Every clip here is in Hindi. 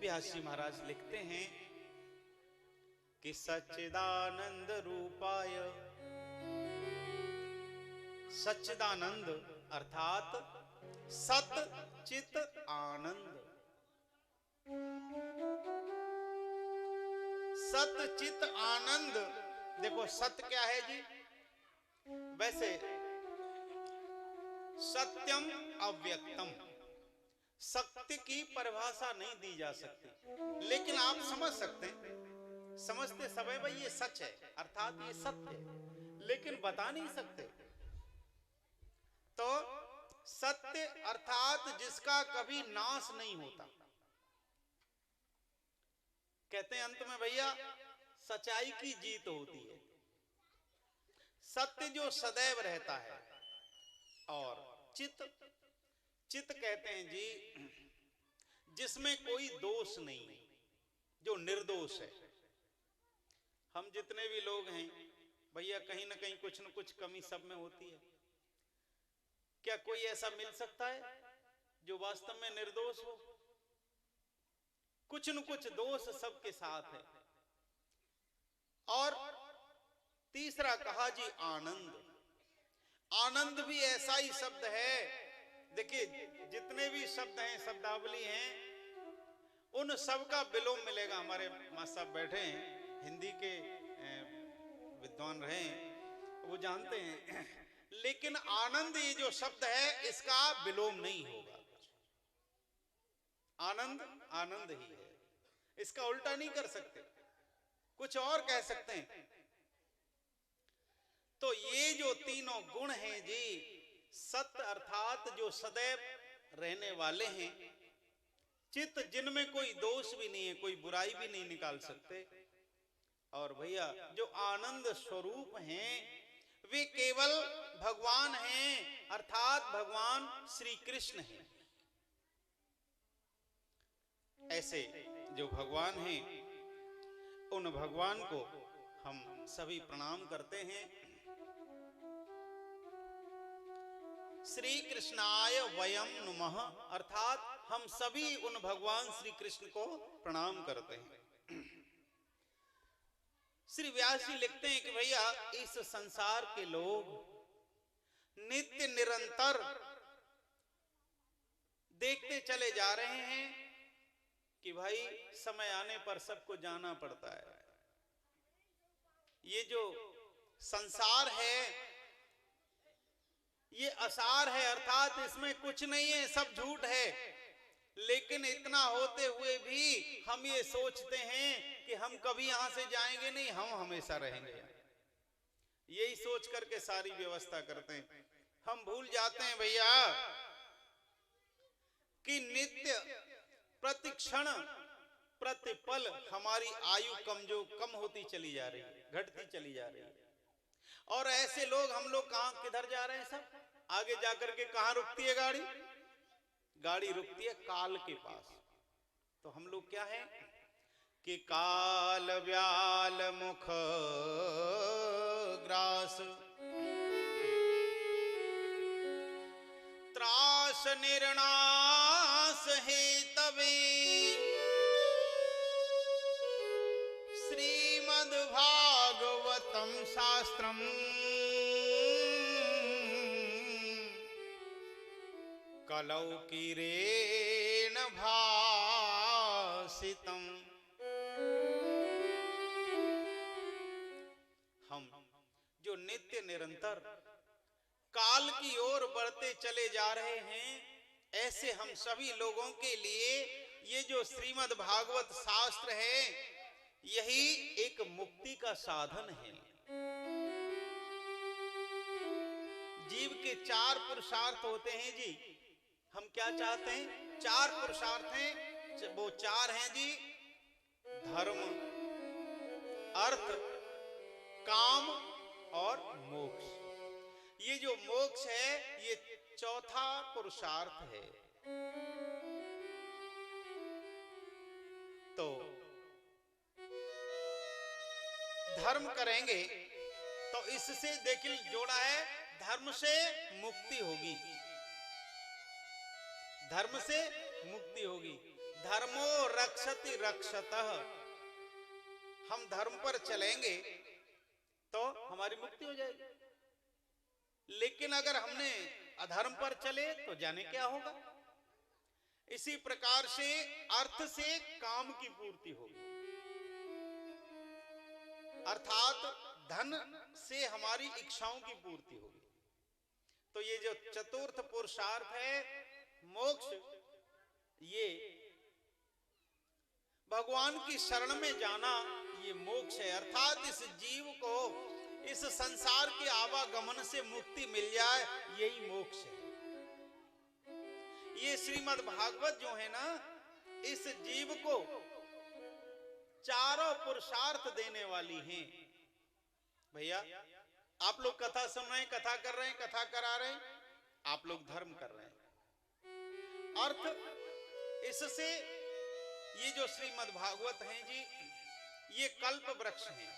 व्यास जी महाराज लिखते हैं कि सच्चिदानंद रूपाय, सच्चिदानंद अर्थात सत चित आनंद, सत चित आनंद। देखो सत क्या है जी? वैसे सत्यम अव्यक्तम, सत्य की परिभाषा नहीं दी जा सकती, लेकिन आप समझ सकते हैं, समझते सब है भाई ये सच है अर्थात ये सत्य है, लेकिन बता नहीं सकते। तो सत्य अर्थात जिसका कभी नाश नहीं होता। कहते हैं अंत में भैया सच्चाई की जीत होती है, सत्य जो सदैव रहता है। और चित, चित कहते हैं जी जिसमें कोई दोष नहीं है, जो निर्दोष है। हम जितने भी लोग हैं भैया कहीं ना कहीं कुछ न कुछ कमी सब में होती है। क्या कोई ऐसा मिल सकता है जो वास्तव में निर्दोष हो? कुछ न कुछ दोष सबके साथ है। और तीसरा कहा जी आनंद। आनंद भी ऐसा ही शब्द है। देखिए जितने भी शब्द हैं, शब्दावली हैं, उन सब का विलोम मिलेगा। हमारे मास्टर साहब बैठे हैं, हिंदी के विद्वान रहे हैं, वो जानते हैं। लेकिन आनंद ये जो शब्द है इसका विलोम नहीं होगा। आनंद आनंद ही है, इसका उल्टा नहीं कर सकते, कुछ और कह सकते हैं। तो ये जो तीनों गुण हैं जी, सत्य अर्थात जो सदैव रहने वाले हैं, चित्त जिनमें कोई दोष भी नहीं है, कोई बुराई भी नहीं निकाल सकते, और भैया जो आनंद स्वरूप हैं वे केवल भगवान हैं अर्थात भगवान श्री कृष्ण हैं। ऐसे जो भगवान हैं उन भगवान को हम सभी प्रणाम करते हैं। श्री कृष्णाय वयं नुमः अर्थात हम सभी उन भगवान श्री कृष्ण को प्रणाम करते हैं। श्री व्यास जी लिखते हैं कि भैया इस संसार के लोग नित्य निरंतर देखते चले जा रहे हैं कि भाई समय आने पर सबको जाना पड़ता है। ये जो संसार है ये असार है अर्थात इसमें कुछ नहीं है, सब झूठ है। लेकिन इतना होते हुए भी हम ये सोचते हैं कि हम कभी यहां से जाएंगे नहीं, हम हमेशा रहेंगे। यही सोच करके सारी व्यवस्था करते हैं। हम भूल जाते हैं भैया कि नित्य प्रतिक्षण प्रतिपल हमारी आयु कम होती चली जा रही है, घटती चली जा रही है। और ऐसे लोग हम लोग कहां किधर जा रहे हैं? सब आगे जाकर के कहां रुकती है गाड़ी? गाड़ी रुकती है काल के पास। तो हम लोग क्या है कि काल व्याल मुख ग्रास त्रास निर्नाश है तवे श्रीमद् भागवतम शास्त्रम कलौ कीरेण भासितम। हम जो नित्य निरंतर काल की ओर बढ़ते चले जा रहे हैं, ऐसे हम सभी लोगों के लिए ये जो श्रीमद् भागवत शास्त्र है यही एक मुक्ति का साधन है। जीव के 4 पुरुषार्थ होते हैं जी। हम क्या चाहते हैं? 4 पुरुषार्थ हैं, वो 4 हैं जी, धर्म, अर्थ, काम और मोक्ष। ये जो मोक्ष है ये चौथा पुरुषार्थ है। तो धर्म करेंगे तो इससे देखिए जोड़ा है, धर्म से मुक्ति होगी, धर्म से मुक्ति होगी। धर्मो रक्षति रक्षतः, हम धर्म पर चलेंगे तो हमारी मुक्ति हो जाएगी, लेकिन अगर हमने अधर्म पर चले तो जाने क्या होगा। इसी प्रकार से अर्थ से काम की पूर्ति होगी, अर्थात धन से हमारी इच्छाओं की पूर्ति होगी। तो ये जो चतुर्थ पुरुषार्थ है मोक्ष, ये भगवान की शरण में जाना, ये मोक्ष है। अर्थात इस जीव को इस संसार के आवागमन से मुक्ति मिल जाए, यही मोक्ष है। ये श्रीमद् भागवत जो है ना, इस जीव को चारों पुरुषार्थ देने वाली हैं। भैया आप लोग कथा सुन रहे हैं, कथा कर रहे हैं, कथा करा रहे हैं, आप लोग धर्म कर रहे हैं। अर्थ इससे ये जो श्रीमद् भागवत हैं जी, ये कल्प वृक्ष हैं,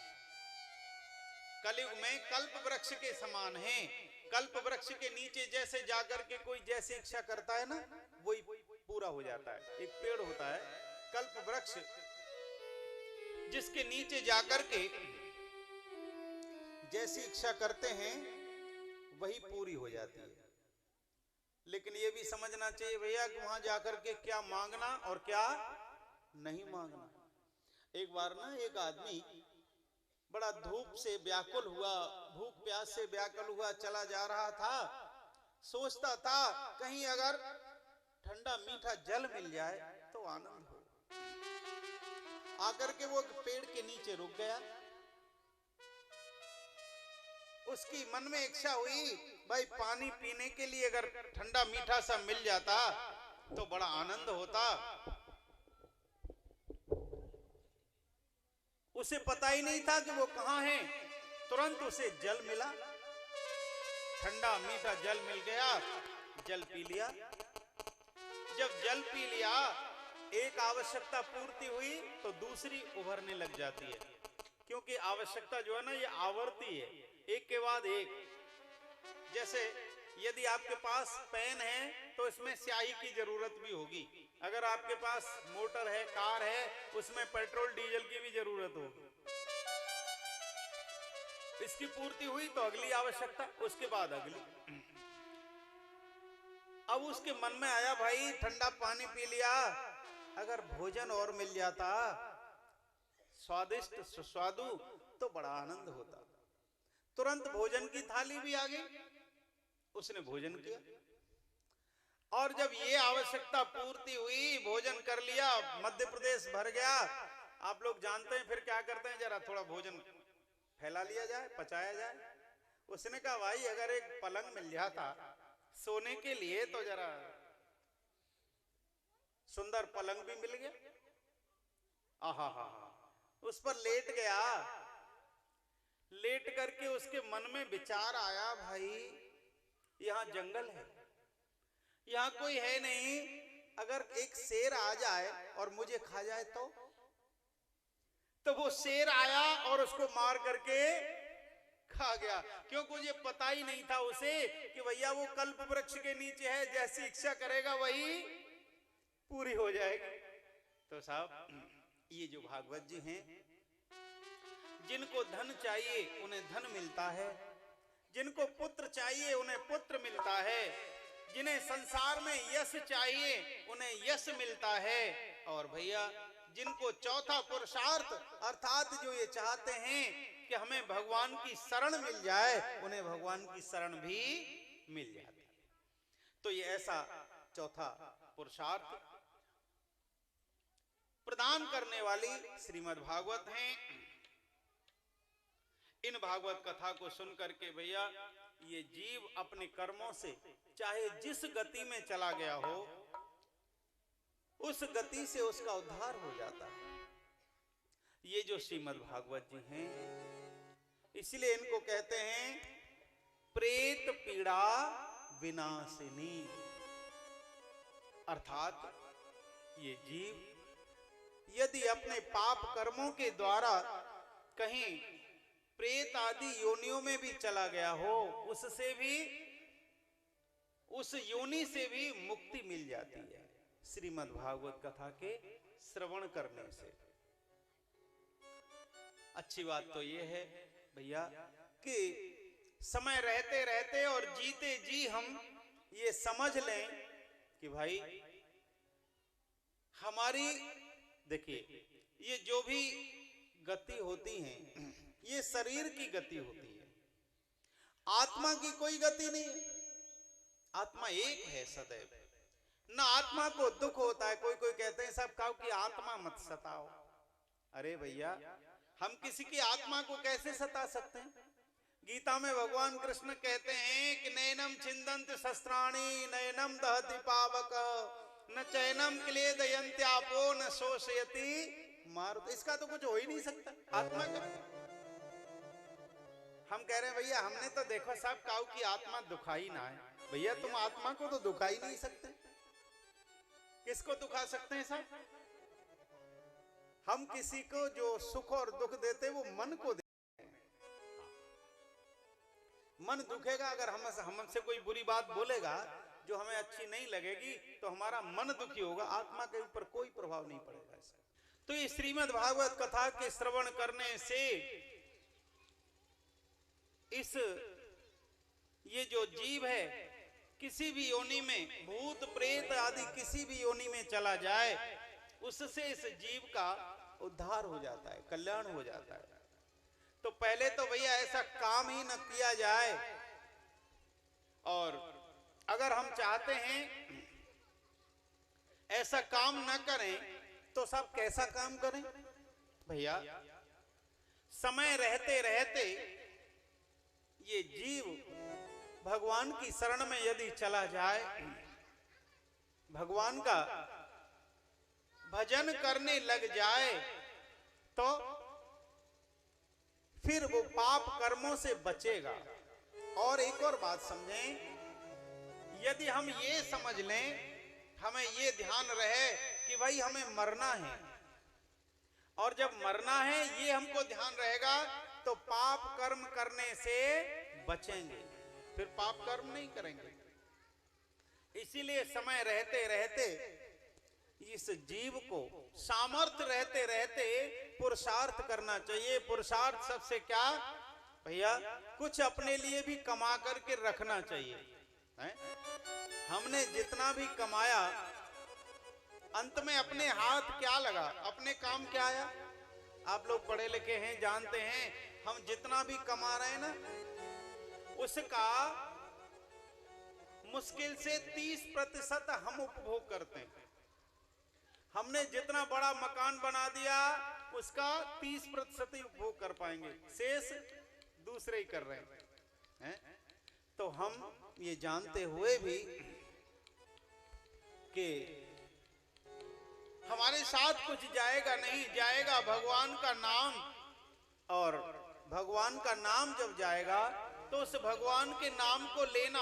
कलयुग में कल्प वृक्ष के समान हैं। कल्प वृक्ष के नीचे जैसे जाकर के कोई जैसी इच्छा करता है ना, वही पूरा हो जाता है। एक पेड़ होता है कल्प वृक्ष, जिसके नीचे जाकर के जैसी इच्छा करते हैं वही पूरी हो जाती है। लेकिन ये भी समझना चाहिए भैया कि वहां जाकर के क्या मांगना और क्या नहीं मांगना। एक बार ना एक आदमी बड़ा धूप से व्याकुल हुआ, भूख प्यास से व्याकुल हुआ, चला जा रहा था, सोचता था कहीं अगर ठंडा मीठा जल मिल जाए तो आनंद हो। आकर के वो पेड़ के नीचे रुक गया। उसकी मन में इच्छा हुई भाई पानी पीने के लिए अगर ठंडा मीठा सा मिल जाता तो बड़ा आनंद होता। उसे पता ही नहीं था कि वो कहां है, तुरंत उसे जल मिला, ठंडा मीठा जल मिल गया, जल पी लिया। जब जल पी लिया, एक आवश्यकता पूर्ति हुई तो दूसरी उभरने लग जाती है, क्योंकि आवश्यकता जो है ना ये आवर्ती है, एक के बाद एक। जैसे यदि आपके पास पेन है तो इसमें स्याही की जरूरत भी होगी, अगर आपके पास मोटर है, कार है, उसमें पेट्रोल डीजल की भी जरूरत होगी। इसकी पूर्ति हुई तो अगली आवश्यकता, उसके बाद अगली। अब उसके मन में आया भाई ठंडा पानी पी लिया, अगर भोजन और मिल जाता स्वादिष्ट सुस्वादु तो बड़ा आनंद होता। तुरंत भोजन की थाली भी आ गई, उसने भोजन किया। और जब ये आवश्यकता पूर्ति हुई, भोजन कर लिया, मध्य प्रदेश भर गया। आप लोग जानते हैं फिर क्या करते हैं, जरा थोड़ा भोजन फैला लिया जाए, पचाया जाए। उसने कहा भाई अगर एक पलंग मिल जाता सोने के लिए तो जरा सुंदर पलंग भी मिल गया, आहा हा, उस पर लेट गया। लेट करके उसके मन में विचार आया भाई यहां जंगल है, यहां कोई है नहीं, अगर एक शेर आ जाए और मुझे खा जाए तो वो शेर आया और उसको मार करके खा गया, क्योंकि मुझे पता ही नहीं था उसे कि भैया वो कल्प वृक्ष के नीचे है, जैसी इच्छा करेगा वही पूरी हो जाएगी। तो साहब ये जो भागवत जी हैं, जिनको धन चाहिए उन्हें धन मिलता है, जिनको पुत्र चाहिए उन्हें पुत्र मिलता है, जिन्हें संसार में यश चाहिए उन्हें यश मिलता है। और भैया जिनको चौथा पुरुषार्थ अर्थात जो ये चाहते हैं कि हमें भगवान की शरण मिल जाए, उन्हें भगवान की शरण भी मिल जाती है। तो ये ऐसा चौथा पुरुषार्थ प्रदान करने वाली श्रीमद् भागवत हैं। इन भागवत कथा को सुन करके भैया ये जीव अपने कर्मों से चाहे जिस गति में चला गया हो, उस गति से उसका उद्धार हो जाता है। ये जो श्रीमद् भागवत जी हैं, इसलिए इनको कहते हैं प्रेत पीड़ा विनाशिनी। अर्थात ये जीव यदि अपने पाप कर्मों के द्वारा कहीं प्रेत आदि योनियों में भी चला गया हो, उससे भी, उस योनि से भी मुक्ति मिल जाती है, श्रीमद् भागवत कथा के श्रवण करने से। अच्छी बात तो ये है भैया कि समय रहते रहते और जीते जी हम ये समझ लें कि भाई हमारी, देखिए ये जो भी गति होती है ये शरीर की गति होती है, आत्मा की कोई गति नहीं है। आत्मा एक है सदैव, ना आत्मा को दुख होता है। कोई कोई कहते हैं सब कहो कि आत्मा मत सताओ। अरे भैया हम किसी की आत्मा को कैसे सता सकते हैं? गीता में भगवान कृष्ण कहते हैं कि नैनम छिंदन्ति शस्त्राणि नैनम दहति पावक न चैनम क्लेदयन्त्यापो न शोषयति मारुत। इसका तो कुछ हो ही नहीं सकता आत्मा का। हम कह रहे हैं भैया हमने तो देखो साहब काऊ की आत्मा दुखाई ना है। भैया तुम आत्मा को तो दुखा ही नहीं सकते। किसको दुखा सकते हैं साहब? हम किसी को जो सुख और दुख देते वो मन को देते हैं। मन दुखेगा अगर हमसे कोई बुरी बात बोलेगा जो हमें अच्छी नहीं लगेगी तो हमारा मन दुखी होगा, आत्मा के ऊपर कोई प्रभाव नहीं पड़ेगा। तो ये श्रीमद् भागवत कथा के श्रवण करने से इस ये जो जीव है किसी भी योनि में, भूत प्रेत आदि किसी भी योनि में चला जाए, उससे इस जीव का उद्धार हो जाता है, कल्याण हो जाता है। तो पहले तो भैया ऐसा काम ही न किया जाए। और अगर हम चाहते हैं ऐसा काम न करें तो सब कैसा काम करें भैया? समय रहते रहते ये जीव भगवान की शरण में यदि चला जाए, भगवान का भजन करने लग जाए तो फिर वो पाप कर्मों से बचेगा। और एक और बात समझें, यदि हम ये समझ लें, हमें ये ध्यान रहे कि भाई हमें मरना है, और जब मरना है ये हमको ध्यान रहेगा तो पाप कर्म करने से बचेंगे, फिर पाप कर्म नहीं करेंगे। इसीलिए समय रहते रहते इस जीव को सामर्थ्य रहते रहते पुरुषार्थ करना चाहिए। पुरुषार्थ सबसे क्या भैया? कुछ अपने लिए भी कमा करके रखना चाहिए। है? हमने जितना भी कमाया अंत में अपने हाथ क्या लगा, अपने काम क्या आया? आप लोग पढ़े लिखे हैं, जानते हैं, हम जितना भी कमा रहे हैं ना उसका मुश्किल से 30% हम उपभोग करते हैं। हमने जितना बड़ा मकान बना दिया उसका 30% ही उपभोग कर पाएंगे, शेष दूसरे ही कर रहे हैं। तो हम ये जानते हुए भी कि हमारे साथ कुछ जाएगा नहीं, जाएगा भगवान का नाम। और भगवान का नाम जब जाएगा तो उस भगवान के नाम को लेना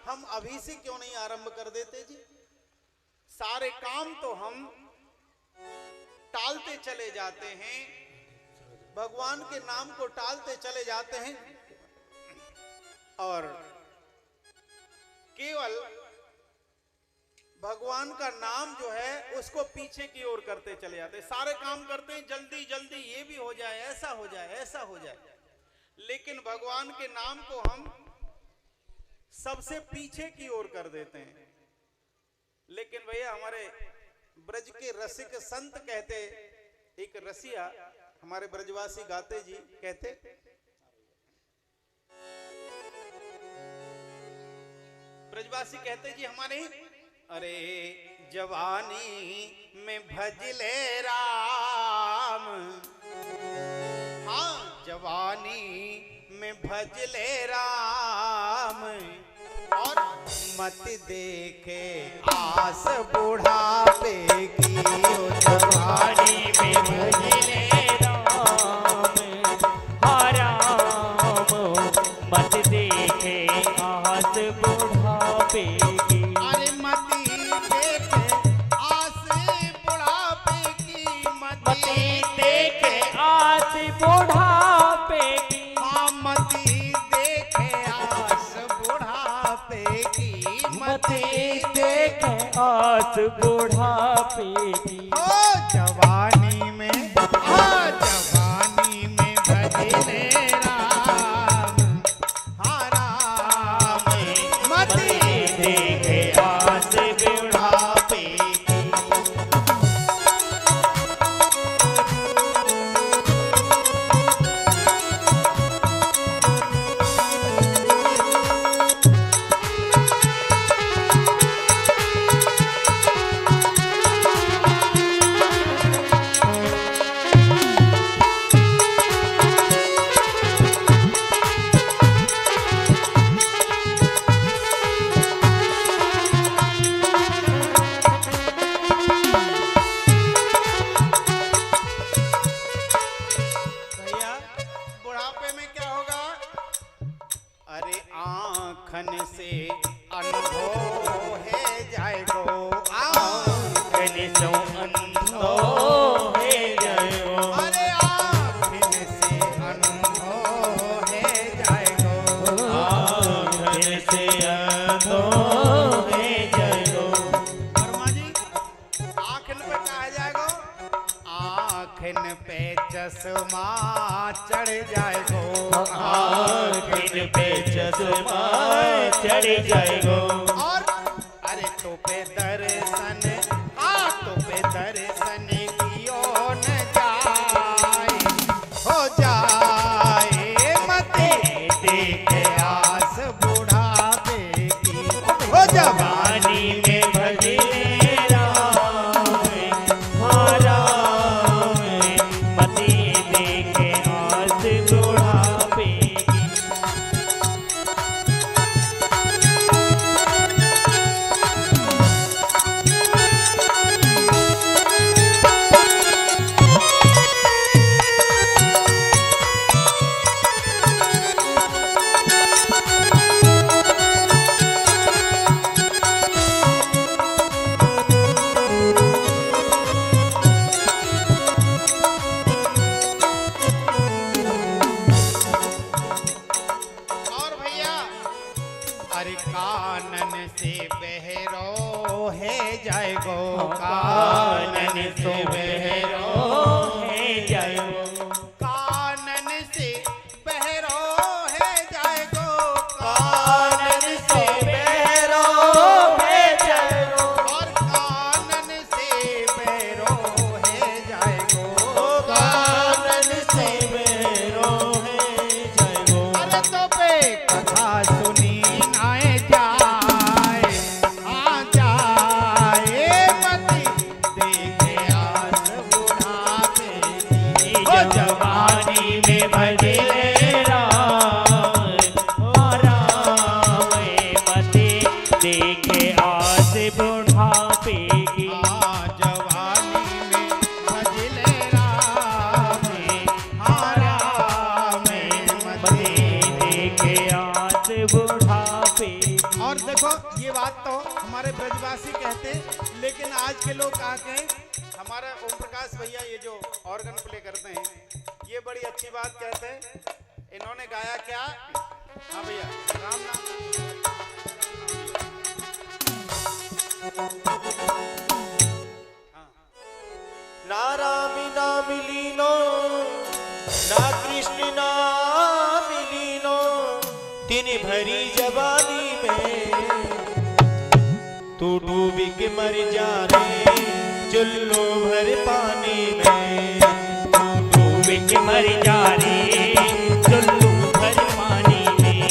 हम अभी से क्यों नहीं आरंभ कर देते जी? सारे काम तो हम टालते चले जाते हैं, भगवान के नाम को टालते चले जाते हैं और केवल भगवान का नाम जो है उसको पीछे की ओर करते चले जाते हैं। सारे काम करते हैं जल्दी जल्दी, ये भी हो जाए, ऐसा हो जाए, ऐसा हो जाए, लेकिन भगवान के नाम को हम सबसे पीछे की ओर कर देते हैं। लेकिन भैया हमारे ब्रज के रसिक संत कहते, एक रसिया हमारे ब्रजवासी गाते जी कहते, ब्रजवासी कहते जी हमारे, अरे जवानी में भजले राम, हाँ जवानी में भजले राम, और मत देखे आस बुढ़ापे की, जवानी में भजले राम, हाँ राम मत देखे आस बुढ़ापे की। अरे मत देखे आस बुढ़ापे की, मत देखे आस बुढ़ापे की, हाँ मत देखे आस बुढ़ापे की, मत देखे आस बुढ़ापे की। जवानी में भजले राम, हाँ राम मति देखे आस बुढ़ापे की। भैया बुढ़ापे में क्या होगा? अरे आँखन से अनुभव है जाएगो, आँखन सो अंधो है जायो। अरे आँखन से अनुभव है जाएगो, आँखन से अंधो है जायो। वर्मा जी आँखन पे कहा जाएगो? आँखन पे चश्मा चढ़ जाएगो, आँखन पे चश्मा चढ़ जाएगो। और अरे तो पे दर्शन, तो पे दर्शन कियो न जाए, हो जाए मते देखे आस बुढ़ापे की, हो जवानी में भजले राम, हाँ राम मति देखे आस बुढ़ापे की। और भैया अरे कानन से बहरो है जाएगो, कानन से बहरो है जायो। कानन से बहरो है जाएगो, कानन से बहरो है जायो। और कानन से बहरो है जाएगो, कानन से बहरो है जायो। अरे तो पे कथा सुनी आए जाए, आ जाए मति देखे आस बुढ़ापे की, हो जवानी में भजले राम, हाँ राम मति देखे आस बुढ़ापे की। जवानी में भजले राम, हाँ राम मति देखे आस बुढ़ापे की। और देखो ये बात तो हमारे ब्रजवासी कहते, लेकिन आज के लोग कहा कहें, हमारा ओम प्रकाश भैया ये जो ऑर्गन प्ले करते हैं, ये बड़ी अच्छी बात कहते हैं। इन्होंने गाया क्या? हाँ भैया राम नाम। ना राम ना मिलीनो, ना कृष्ण ना मिलीनो, तिन भरी जवानी में तू डूबी के मर जा रे चुल्लू भर पानी में। तू डूबी के मर जा रे चुल्लू भर पानी में।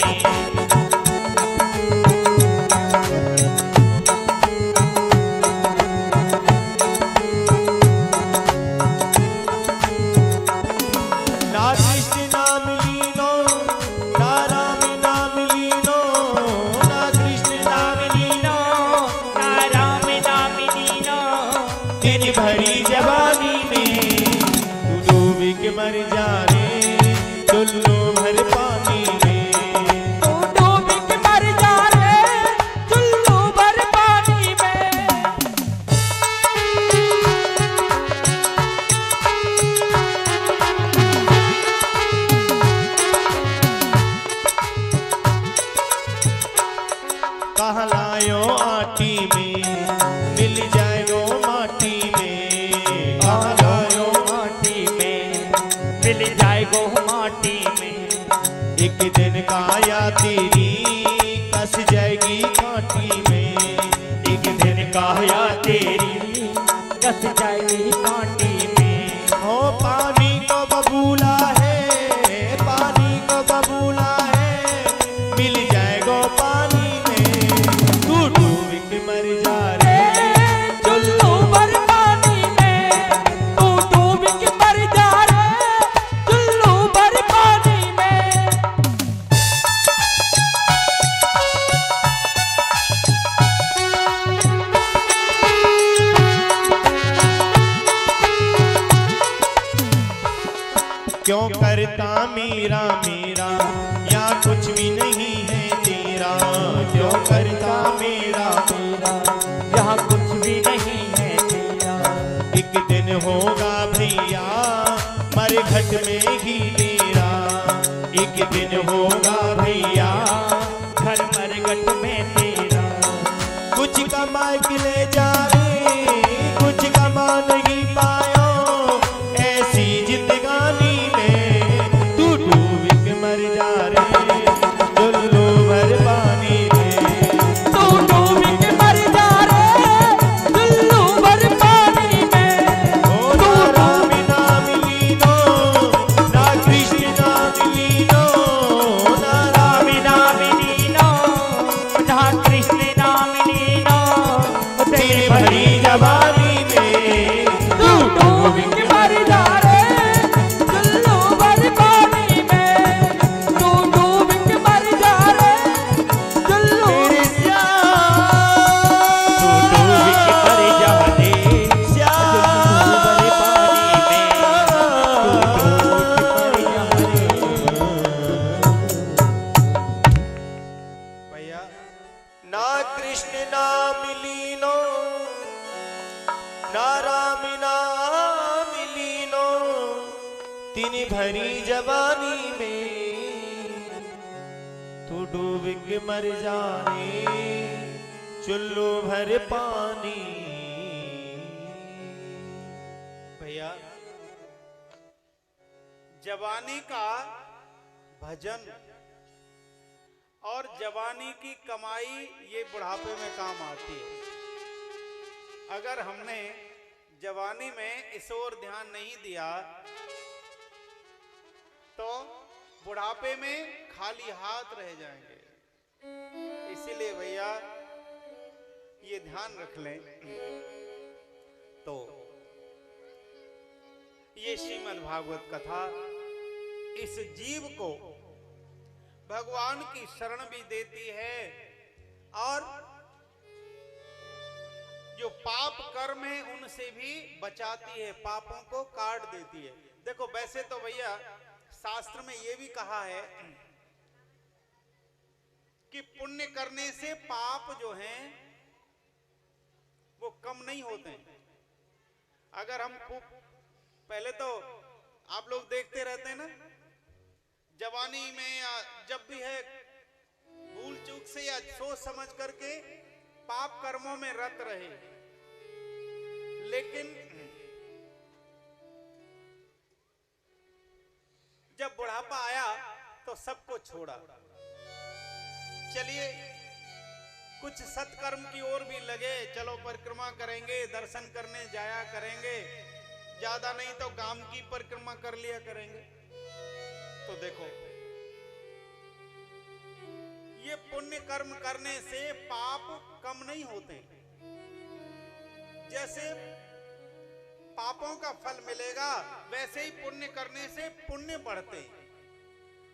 ना कृष्ण नाम लीनो, ना राम नाम लीनो, ना कृष्ण नाम लीनो, ना राम नाम लीनो, दिन भरी जवानी में तू डूब के मर जा रे मिल जाए गो माटी में, आ जाओ माटी में, मिल जाए गो माटी में। एक दिन काया तेरी कस जाएगी काटी में, एक दिन काया तेरी कस जाएगी कांटी में। हो पानी को बबूला है, पानी को बबूला है, मिल जाएगो पानी में, तू डूब के मर जा रे। चुल्लू भर पानी में, तू डूब के मर जा रे, चुल्लू भर पानी में। क्यों करता मेरा मेरा, या कुछ भी नहीं है तेरा, क्यों करता मेरा मेरा, यहाँ कुछ भी नहीं है तेरा। एक दिन होगा भैया मरघट में ही तेरा, एक दिन होगा भैया घर मरगट में तेरा। कुछ कमा के ले जा रे, कुछ कमा नहीं पायो ऐसी जिंदगानी में, तू डूब के मर जा रे चुल्लू भर पानी में। तू डूब के मर जा रे, चुल्लू भर पानी में। ओ ना राम नाम लीनो, ना कृष्ण नाम लीनो, ना राम नाम लीनो, ना कृष्ण नाम लीनो, तेरी भरी जवानी में, तू डूब के मर जा रे, चुल्लू भर पानी में। तू डूब के मर जा रे, चुल्लू मेरे तू डूब के मर जा रे, श्याम भर पानी में। तू डूब के मर जा रे। भैया ना कृष्ण नाम लीनो, ना राम नाम लीनो, तेरी भरी जवानी में, तू डूब के मर जाने चुल्लू भर पानी। भैया जवानी का भजन और जवानी की कमाई ये बुढ़ापे में काम आती है। अगर हमने जवानी में इस ओर ध्यान नहीं दिया तो बुढ़ापे में खाली हाथ रह जाएंगे। इसीलिए भैया ये ध्यान रख लें। तो ये श्रीमद् भागवत कथा इस जीव को भगवान की शरण भी देती है और जो पाप कर्म है उनसे भी बचाती है, पापों को काट देती है। देखो वैसे तो भैया शास्त्र में यह भी कहा है कि पुण्य करने से पाप जो हैं वो कम नहीं होते हैं। अगर हम पहले तो आप लोग देखते रहते हैं ना, जवानी में या जब भी है भूल चूक से या सोच समझ करके पाप कर्मों में रत रहे, लेकिन जब बुढ़ापा आया तो सबको छोड़ा। चलिए कुछ सत्कर्म की ओर भी लगे, चलो परिक्रमा करेंगे, दर्शन करने जाया करेंगे, ज्यादा नहीं तो गांव की परिक्रमा कर लिया करेंगे। तो देखो ये पुण्य कर्म करने से पाप कम नहीं होते। जैसे पापों का फल मिलेगा वैसे ही पुण्य करने से पुण्य बढ़ते।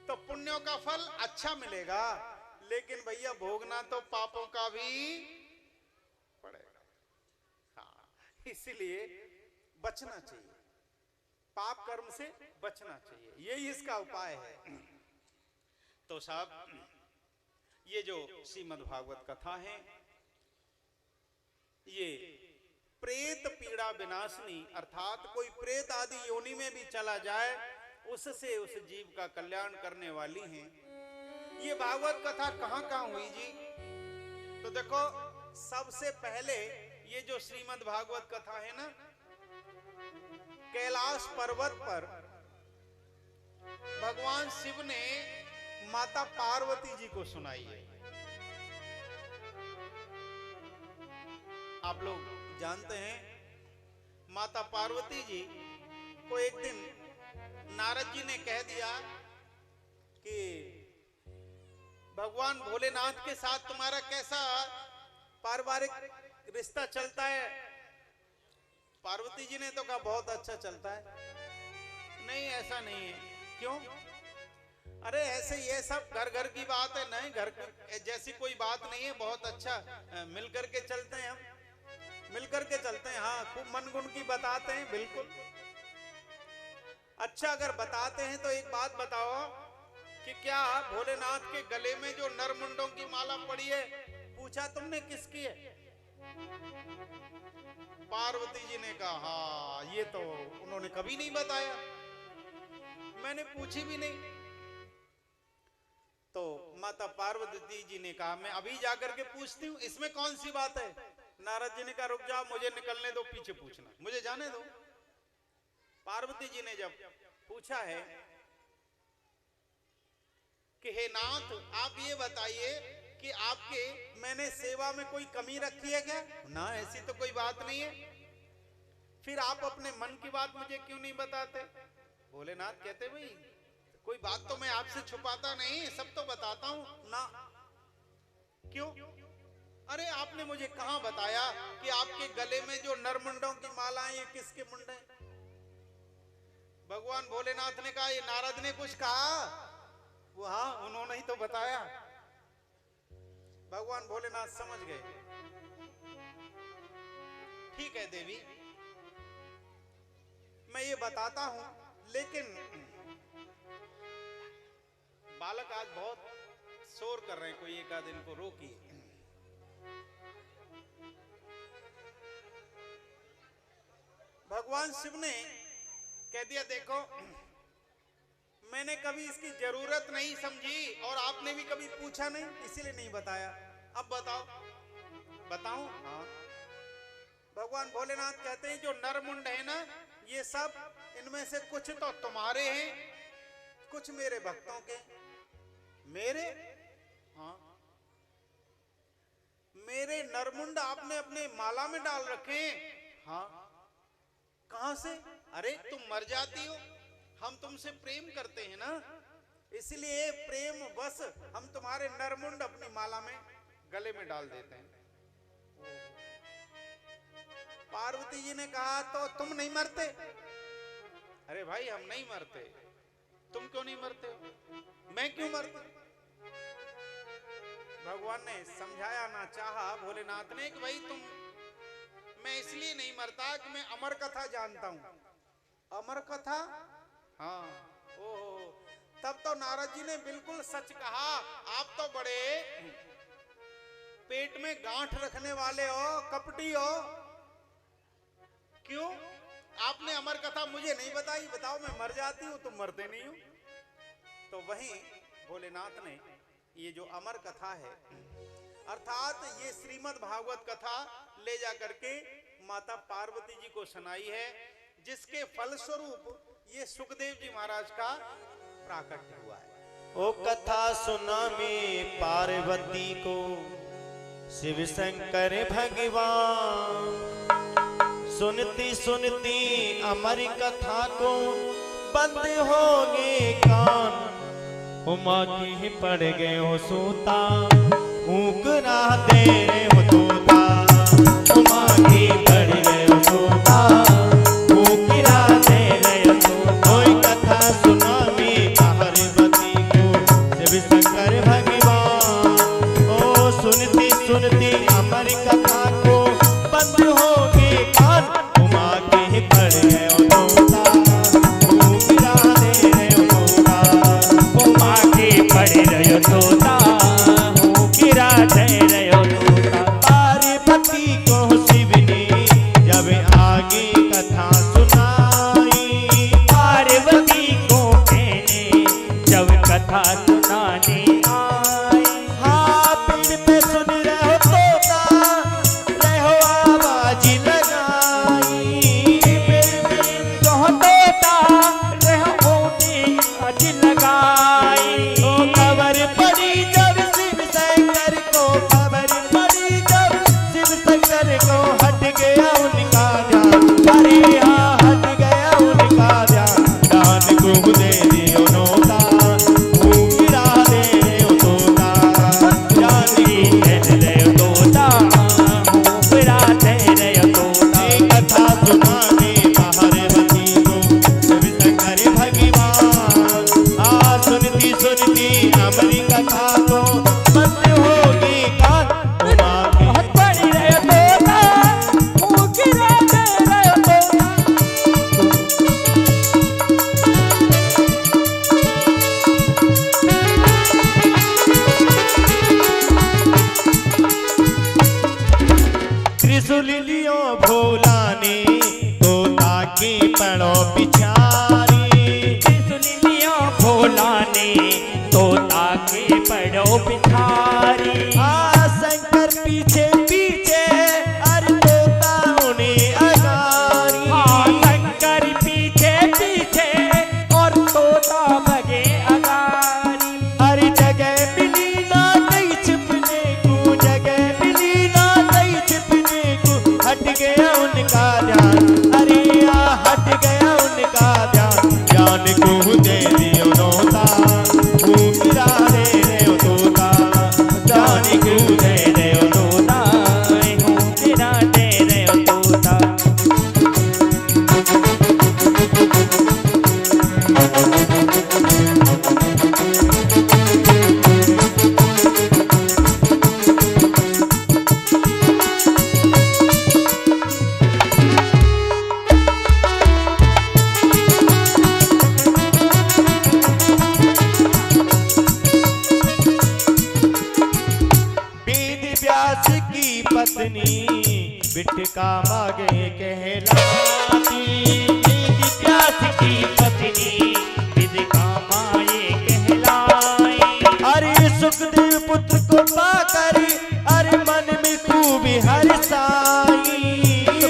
तो पुण्यों का फल अच्छा मिलेगा, लेकिन भैया भोगना तो पापों का भी पड़ेगा। हाँ, इसीलिए बचना चाहिए, पाप कर्म से बचना चाहिए, यही इसका उपाय है। तो साहब ये जो श्रीमद् भागवत कथा है ये प्रेत पीड़ा विनाशनी, अर्थात कोई प्रेत आदि योनि में भी चला जाए उससे उस जीव का कल्याण करने वाली है। ये भागवत कथा कहां कहां हुई जी? तो देखो सबसे पहले ये जो श्रीमद् भागवत कथा है ना, कैलाश पर्वत पर भगवान शिव ने माता पार्वती जी को सुनाई है। आप लोग जानते हैं माता पार्वती जी को एक दिन नारद जी ने कह दिया कि भगवान भोलेनाथ के साथ तुम्हारा कैसा पारिवारिक रिश्ता चलता है। पार्वती जी ने तो कहा बहुत अच्छा चलता है। नहीं ऐसा नहीं है। क्यों? अरे ऐसे ये सब घर घर की बात है। नहीं, घर जैसी कोई बात नहीं है, बहुत अच्छा मिलकर के चलते हैं, हम मिलकर के चलते हैं। हाँ, खूब मन गुण की बताते हैं, बिल्कुल। अच्छा, अगर बताते हैं तो एक बात बताओ कि क्या भोलेनाथ के गले में जो नरमुंडों की माला पड़ी है, पूछा तुमने किसकी है? पार्वती जी ने कहा हाँ, ये तो उन्होंने कभी नहीं बताया, मैंने पूछी भी नहीं। तो माता पार्वती जी ने कहा मैं अभी जाकर के पूछती हूँ, इसमें कौन सी बात है। नारद जी ने कहा रुक जाओ, मुझे निकलने दो, पीछे पूछना, मुझे जाने दो। पार्वती जी ने जब पूछा है कि हे नाथ, आप ये बताइए कि आपके मैंने सेवा में कोई कमी रखी है क्या? ना, ऐसी तो कोई बात नहीं है। फिर आप अपने मन की बात मुझे क्यों नहीं बताते? भोलेनाथ कहते भाई कोई बात तो मैं आपसे छुपाता नहीं, सब तो बताता हूं ना। क्यों? अरे आपने मुझे कहां बताया कि आपके गले में जो नरमुंडों की माला है ये किसके मुंडे? भगवान भोलेनाथ ने कहा ये नारद ने कुछ कहा? वो हाँ, उन्होंने ही तो बताया। भगवान भोलेनाथ समझ गए। ठीक है देवी, मैं ये बताता हूं, लेकिन बालक आज बहुत शोर कर रहे हैं, कोई एक आध इनको रोकिए। भगवान शिव ने कह दिया देखो, मैंने कभी इसकी जरूरत नहीं समझी और आपने भी कभी पूछा नहीं, इसीलिए नहीं बताया। अब बताओ। बताऊं? हाँ। भगवान भोलेनाथ कहते हैं जो नरमुंड है ना, ये सब इनमें से कुछ तो तुम्हारे हैं, कुछ मेरे भक्तों के। मेरे? हाँ, मेरे नरमुंड आपने अपने माला में डाल रखे हैं। हाँ। कहां से? अरे तुम मर जाती हो, हम तुमसे प्रेम करते हैं ना, इसलिए प्रेम बस हम तुम्हारे नरमुंड अपनी माला में गले में डाल देते हैं। पार्वती जी ने कहा तो तुम नहीं मरते? अरे भाई हम नहीं मरते, तुम क्यों नहीं मरते हो? मैं क्यों मरता? भगवान ने समझाया ना चाहा भोलेनाथ ने कि भाई तुम, मैं इसलिए नहीं मरता कि मैं अमर कथा जानता हूं। अमर कथा? हाँ। ओहो, तब तो नारद जी ने बिल्कुल सच कहा। आप तो बड़े पेट में गांठ रखने वाले हो, कपटी हो। क्यों? आपने अमर कथा मुझे नहीं बताई। बताओ, मैं मर जाती हूं, तुम मरते नहीं हो। तो वहीं भोलेनाथ ने ये जो अमर कथा है, अर्थात ये श्रीमद् भागवत कथा ले जाकर के माता पार्वती जी को सुनाई है, जिसके फलस्वरूप ये सुखदेव जी महाराज का प्राकट्य हुआ है। ओ कथा सुना में पार्वती को शिव शंकर भगवान, सुनती सुनती अमर कथा को बंद हो गए कान। उमा की ही पड़ गए हो सूता, फूंक ना दे रे हो तोता। उमा की पड़ गए हो सूता, फूंक ना दे रे हो तोता। कोई कथा सुना में पार्वती को शिव शंकर भगवान। ओ सुनती सुनती अमर कथा को बंद हो गए कान। उमा की ही पड़ गए हो तोता, फूंक ना दे रे हो तोता। उमा की पड़ रहे हो तोता, हूँ गिरा दे रहे हो तोता। सुन लियो भोला ने तोता के पड़ो पिछारी। सुन लियो भोला ने तोता के पड़ो पिछारी। शंकर पीछे पीछे अरे तोता उन्हें अगारी। शंकर पीछे पीछे और तोता भगे अगारी। अरे जगह मिली ना कहीं छिपने को, जगह मिली ना कहीं छिपने को, हट गया उनका ध्यान। अरे हट गया उनका ध्यान, ज्ञान को दे दियो तोता, गिरा दे रे तोता, ज्ञान को दे दे तोता, गिरा दे रे तोता। वेद व्यास की पत्नी बिटका मागे कहलाती। वेद व्यास की पत्नी बिटका माए कहलाई। अरे सुखदेव पुत्र को पाकर अरे मन में खूब हर्षाई।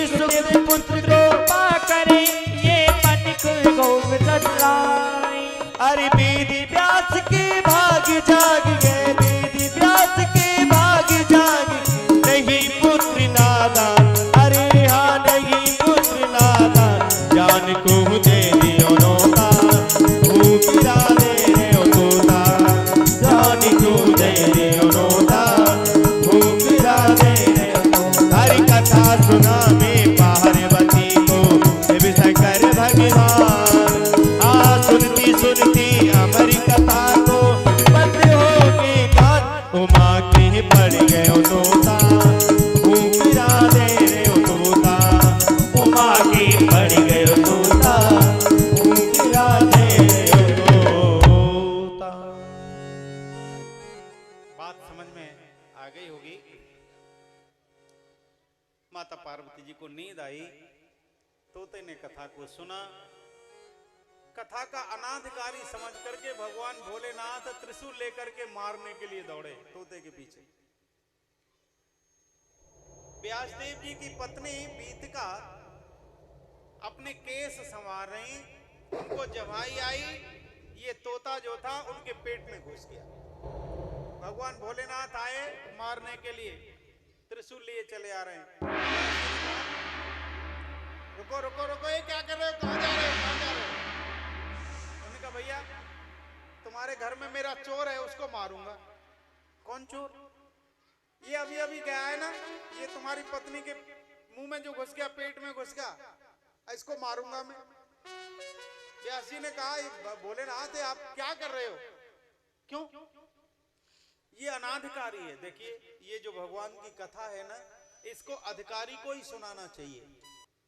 सुखदेव पुत्र को पाकर ये मन को खूब सतलाई। अरे वेद व्यास के भाग जाग गए, वेद व्यास के भाग जाग, नहीं पुत्र नादान। अरे हाँ नहीं पुत्र नादान, जान को दे दियो तोता, गिरा दे रे तोता, जान को दे दियो तोता, गिरा दे रे तोता। हरि कथा सुना में पार्वती को शिव शंकर भगवान। सुनती सुनती हमारी कथा को बंद हो गए कान, उमा के पड़ गए तोता, गिरा दे रे तोता, उमा के पड़ गए तोता, गिरा दे रे तोता। बात समझ में आ गई होगी। माता पार्वती जी को नींद आई, तोते ने कथा को सुना। कथा का अनाधिकारी समझ करके भगवान भोलेनाथ त्रिशूल लेकर के मारने के लिए दौड़े तोते के पीछे। व्यासदेव जी की पत्नी बीतिका अपने केस संवार रही, उनको जवाई आई, ये तोता जो था उनके पेट में घुस गया। भगवान भोलेनाथ आए मारने के लिए, त्रिशूल लिए चले आ रहे हैं। रुको रुको रुको, ये क्या कर रहे हो, कहां जा रहे हो, कहां जा रहे हो? उन्होंने कहा भैया तुम्हारे घर में मेरा चोर है, उसको मारूंगा। कौन चोर? ये अभी अभी गया है ना, ये तुम्हारी पत्नी के मुंह में जो घुस गया, पेट में घुस गया, इसको मारूंगा मैं। व्यास जी ने कहा भोलेनाथ आप क्या कर रहे हो? क्यों? ये अनाधिकारी है। देखिए ये जो भगवान की कथा है ना, इसको अधिकारी को ही सुनाना चाहिए।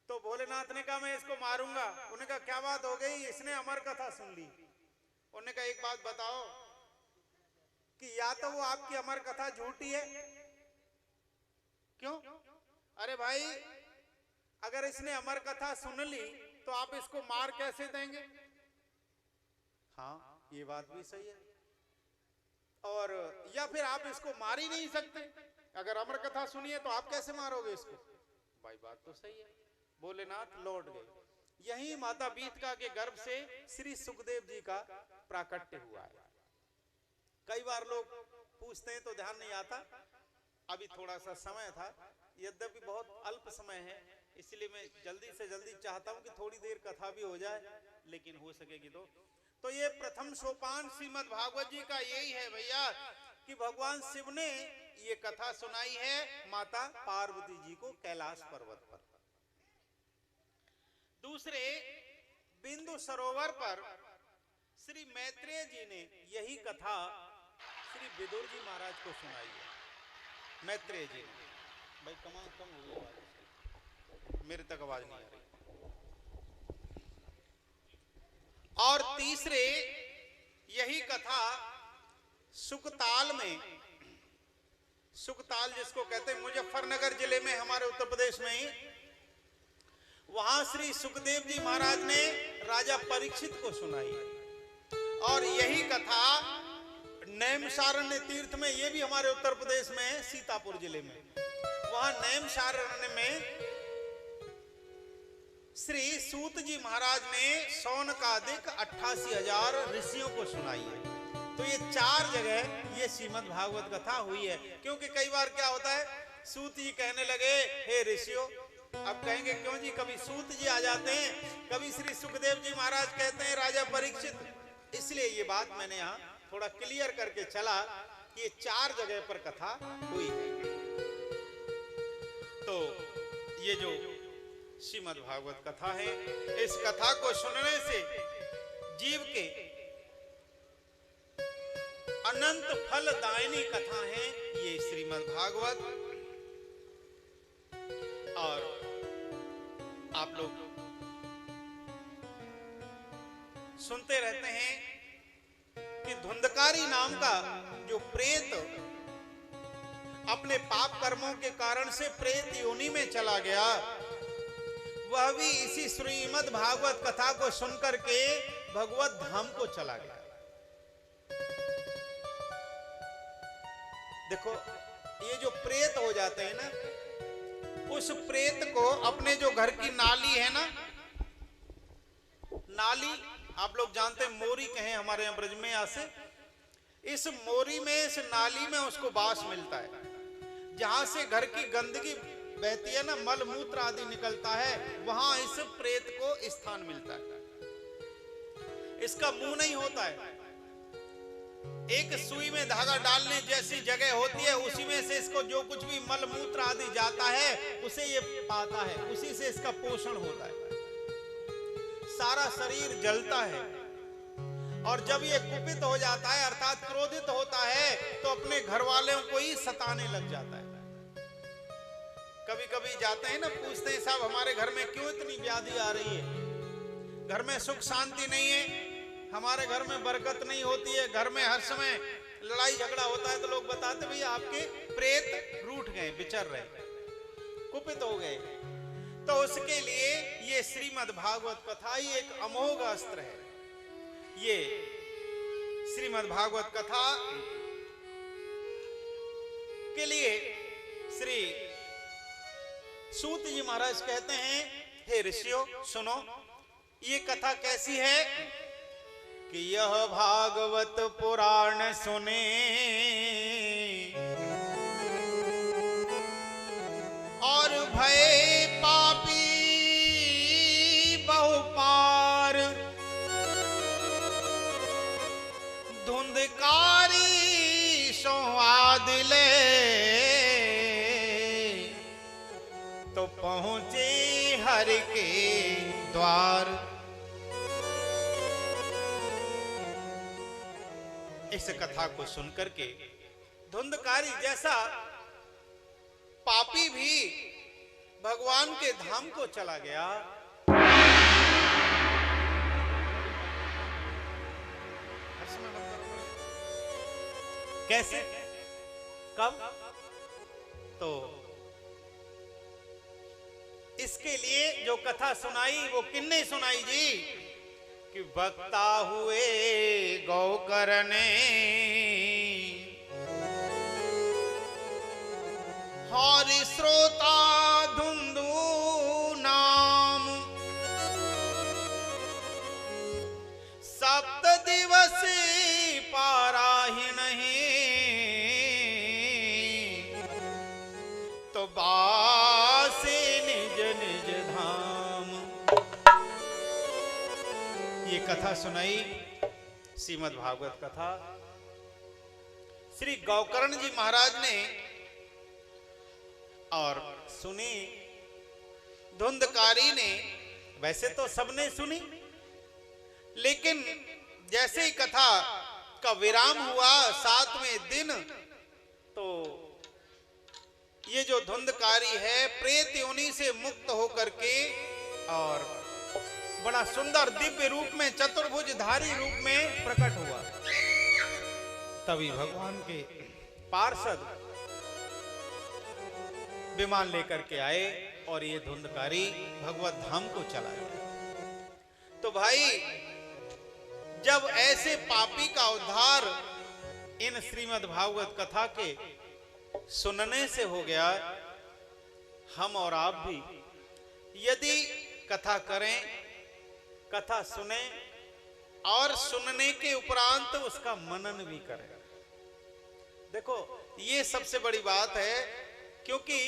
तो भोलेनाथ ने कहा मैं इसको मारूंगा। उन्होंने कहा क्या बात हो गई, इसने अमर कथा सुन ली। उन्होंने कहा एक बात बताओ कि या तो वो आपकी अमर कथा झूठी है। क्यों? अरे भाई अगर इसने अमर कथा सुन ली तो आप इसको मार कैसे देंगे? हाँ ये बात भी सही है। और या फिर आप इसको मार ही नहीं सकते, अगर अमर कथा सुनिए तो आप कैसे मारोगे इसको? भाई बात तो सही है। भोलेनाथ लौट गए। यही माता बीतका के गर्भ से श्री सुखदेव जी का प्राकट्य हुआ है। कई बार लोग पूछते हैं तो ध्यान नहीं आता। अभी थोड़ा सा समय था, यद्यपि बहुत अल्प समय है, इसलिए मैं जल्दी से जल्दी चाहता हूं कि थोड़ी देर कथा भी हो जाए, लेकिन हो सकेगी तो ये प्रथम सोपान श्रीमद् भागवत जी का यही है भैया कि भगवान शिव ने ये कथा सुनाई है माता पार्वती जी को कैलाश पर्वत पर। दूसरे बिंदु सरोवर पर श्री मैत्रेय जी ने यही कथा श्री विदुर जी महाराज को सुनाई है। मैत्रेय जी ने, भाई कमाल कम हो गई, मेरे तक आवाज नहीं आ रही। और तीसरे यही कथा सुकताल में सुकताल जिसको कहते हैं, मुजफ्फरनगर जिले में, हमारे उत्तर प्रदेश में ही, वहां श्री सुखदेव जी महाराज ने राजा परीक्षित को सुनाई। और यही कथा नैमिषारण्य तीर्थ में, ये भी हमारे उत्तर प्रदेश में है, सीतापुर जिले में, वहां नैमिषारण्य में श्री सूत जी महाराज ने सौनकादिक 88,000 ऋषियों को सुनाई है। तो ये 4 जगह ये श्रीमद् भागवत कथा हुई है। क्योंकि कई बार क्या होता है, सूत जी कहने लगे हे ऋषियों, अब कहेंगे क्यों जी, कभी सूत जी आ जाते हैं, कभी श्री सुखदेव जी महाराज कहते हैं राजा परीक्षित। इसलिए ये बात मैंने यहाँ थोड़ा क्लियर करके चला कि ये 4 जगह पर कथा हुई है। तो ये जो श्रीमद् भागवत कथा है, इस कथा को सुनने से जीव के अनंत फलदायिनी कथा है ये श्रीमद् भागवत। और आप लोग सुनते रहते हैं कि धुंधकारी नाम का जो प्रेत अपने पाप कर्मों के कारण से प्रेत योनि में चला गया, वह भी इसी श्रीमद् भागवत कथा को सुनकर के भगवत धाम को चला गया। देखो, ये जो प्रेत हो जाते हैं ना, उस प्रेत को अपने जो घर की नाली है ना, नाली आप लोग जानते हैं, मोरी कहें हमारे यहाँ ब्रज में, यहाँ से इस मोरी में, इस नाली में उसको बास मिलता है, जहां से घर की गंदगी बहती है ना, मल मूत्र आदि निकलता है, वहां इस प्रेत को स्थान मिलता है। इसका मुंह नहीं होता है, एक सुई में धागा डालने जैसी जगह होती है, उसी में से इसको जो कुछ भी मल मूत्र आदि जाता है उसे ये पाता है, उसी से इसका पोषण होता है। सारा शरीर जलता है, और जब ये कुपित हो जाता है अर्थात क्रोधित होता है, तो अपने घर वालों को ही सताने लग जाता है। कभी कभी जाते हैं ना, पूछते हैं साहब हमारे घर में क्यों इतनी व्याधि आ रही है, घर में सुख शांति नहीं है, हमारे घर में बरकत नहीं होती है, घर में हर समय लड़ाई झगड़ा होता है। तो लोग बताते भैया आपके प्रेत रूठ गए, बिचर रहे, कुपित हो गए। तो उसके लिए ये श्रीमद् भागवत कथा ही एक अमोघ अस्त्र है। ये श्रीमद् भागवत कथा के लिए श्री सूत जी महाराज कहते हैं, हे ऋषियों सुनो, ये कथा कैसी है कि यह भागवत पुराण सुने, और भय पापी बहुपार, धुंधकारी संवाद ले, तो पहुंचे हरि के द्वार। इस कथा को सुनकर के धुंधकारी जैसा पापी भी भगवान के धाम को चला गया। कैसे, कब? तो इसके लिए जो कथा सुनाई वो किन्ने सुनाई जी, कि वक्ता हुए गौकरने, और श्रोता धुंधु नाम, सप्त दिवस पाराही नहीं, तो बासे निज निज धाम। ये कथा सुनाई श्रीमद् भागवत कथा। श्री गौकर्ण जी महाराज ने और सुनी, धुंधकारी ने, वैसे तो सबने सुनी, लेकिन जैसे ही कथा का विराम हुआ 7वें दिन, तो ये जो धुंधकारी है प्रेत योनि से मुक्त होकर के और बड़ा सुंदर दिव्य रूप में, चतुर्भुजधारी रूप में प्रकट हुआ। तभी भगवान के पार्षद विमान लेकर के आए और ये धुंधकारी भगवत धाम को चला गया। तो भाई जब ऐसे पापी का उद्धार इन श्रीमद् भागवत कथा के सुनने से हो गया, हम और आप भी यदि कथा करें, कथा सुने और सुनने के उपरांत उसका मनन भी करें। देखो ये सबसे बड़ी बात है, क्योंकि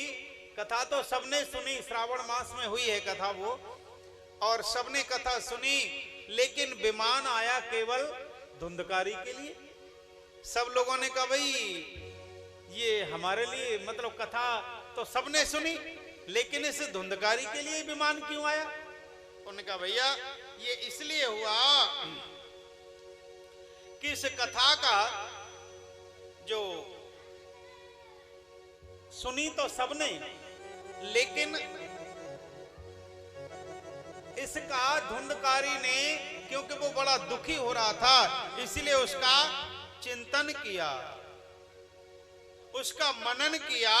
कथा तो सबने सुनी, श्रावण मास में हुई है कथा वो, और सबने कथा सुनी, लेकिन विमान आया केवल धुंधकारी के लिए। सब लोगों ने कहा भाई ये हमारे लिए, मतलब कथा तो सबने सुनी, लेकिन इस धुंधकारी के लिए विमान क्यों आया? उन्होंने कहा भैया ये इसलिए हुआ कि इस कथा का जो सुनी तो सबने, लेकिन इसका धुंधकारी ने, क्योंकि वो बड़ा दुखी हो रहा था, इसलिए उसका चिंतन किया, उसका मनन किया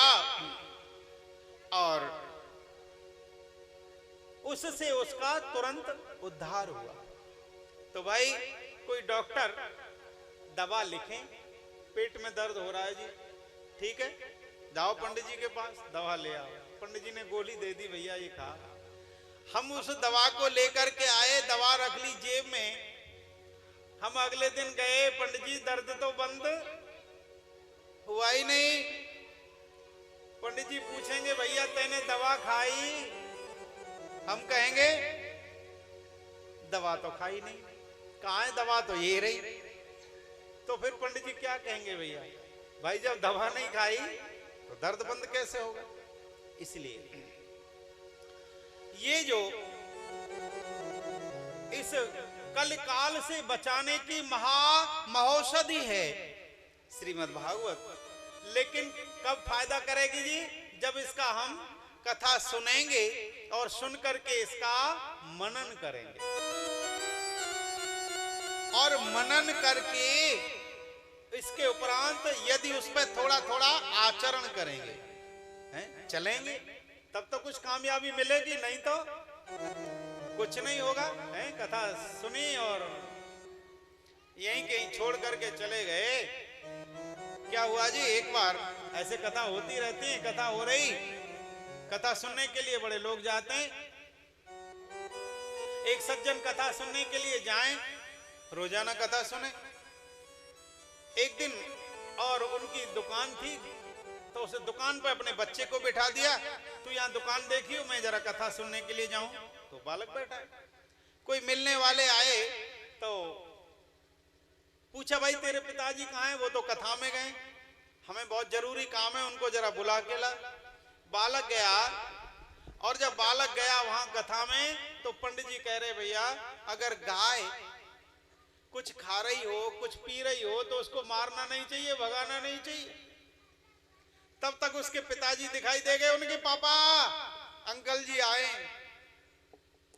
और उससे उसका तुरंत उद्धार हुआ। तो भाई कोई डॉक्टर दवा लिखें, पेट में दर्द हो रहा है जी, ठीक है, जाओ पंडित जी के पास, दवा ले आओ। पंडित जी ने गोली दे दी, भैया ये खा। हम उस दवा को लेकर के आए, दवा रख ली जेब में। हम अगले दिन गए, पंडित जी दर्द तो बंद हुआ ही नहीं। पंडित जी पूछेंगे भैया तैने दवा खाई? हम कहेंगे दवा तो खाई नहीं। कहाँ है दवा? तो ये रही। तो फिर पंडित जी क्या कहेंगे भैया? भाई जब दवा नहीं खाई तो दर्द बंद कैसे होगा? इसलिए ये जो इस कलिकाल से बचाने की महौषधि है श्रीमद् भागवत, लेकिन कब फायदा करेगी जी? जब इसका हम कथा सुनेंगे और सुन करके इसका मनन करेंगे, और मनन करके इसके उपरांत यदि उस पर थोड़ा थोड़ा आचरण करेंगे, हैं, चलेंगे, तब तो कुछ कामयाबी मिलेगी, नहीं तो कुछ नहीं होगा। हैं, कथा सुनी और यहीं कहीं छोड़ करके चले गए। क्या हुआ जी, एक बार ऐसे कथा होती रहती है, कथा हो रही, कथा सुनने के लिए बड़े लोग जाते हैं। एक सज्जन कथा सुनने के लिए जाएं, रोजाना कथा सुने। एक दिन और उनकी दुकान थी, तो उस दुकान पर अपने बच्चे को बिठा दिया, तू यहाँ दुकान देखियो, मैं जरा कथा सुनने के लिए जाऊं। तो बालक बैठा है। कोई मिलने वाले आए तो पूछा, भाई तेरे पिताजी कहाँ हैं? वो तो कथा में गए, हमें बहुत जरूरी काम है, उनको जरा बुला के ला। बालक गया, और जब बालक गया वहां कथा में, तो पंडित जी कह रहे भैया अगर गाय कुछ खा रही हो, कुछ पी रही हो, तो उसको मारना नहीं चाहिए, भगाना नहीं चाहिए। तब तक उसके पिताजी दिखाई दे गए, उनके पापा अंकल जी आए,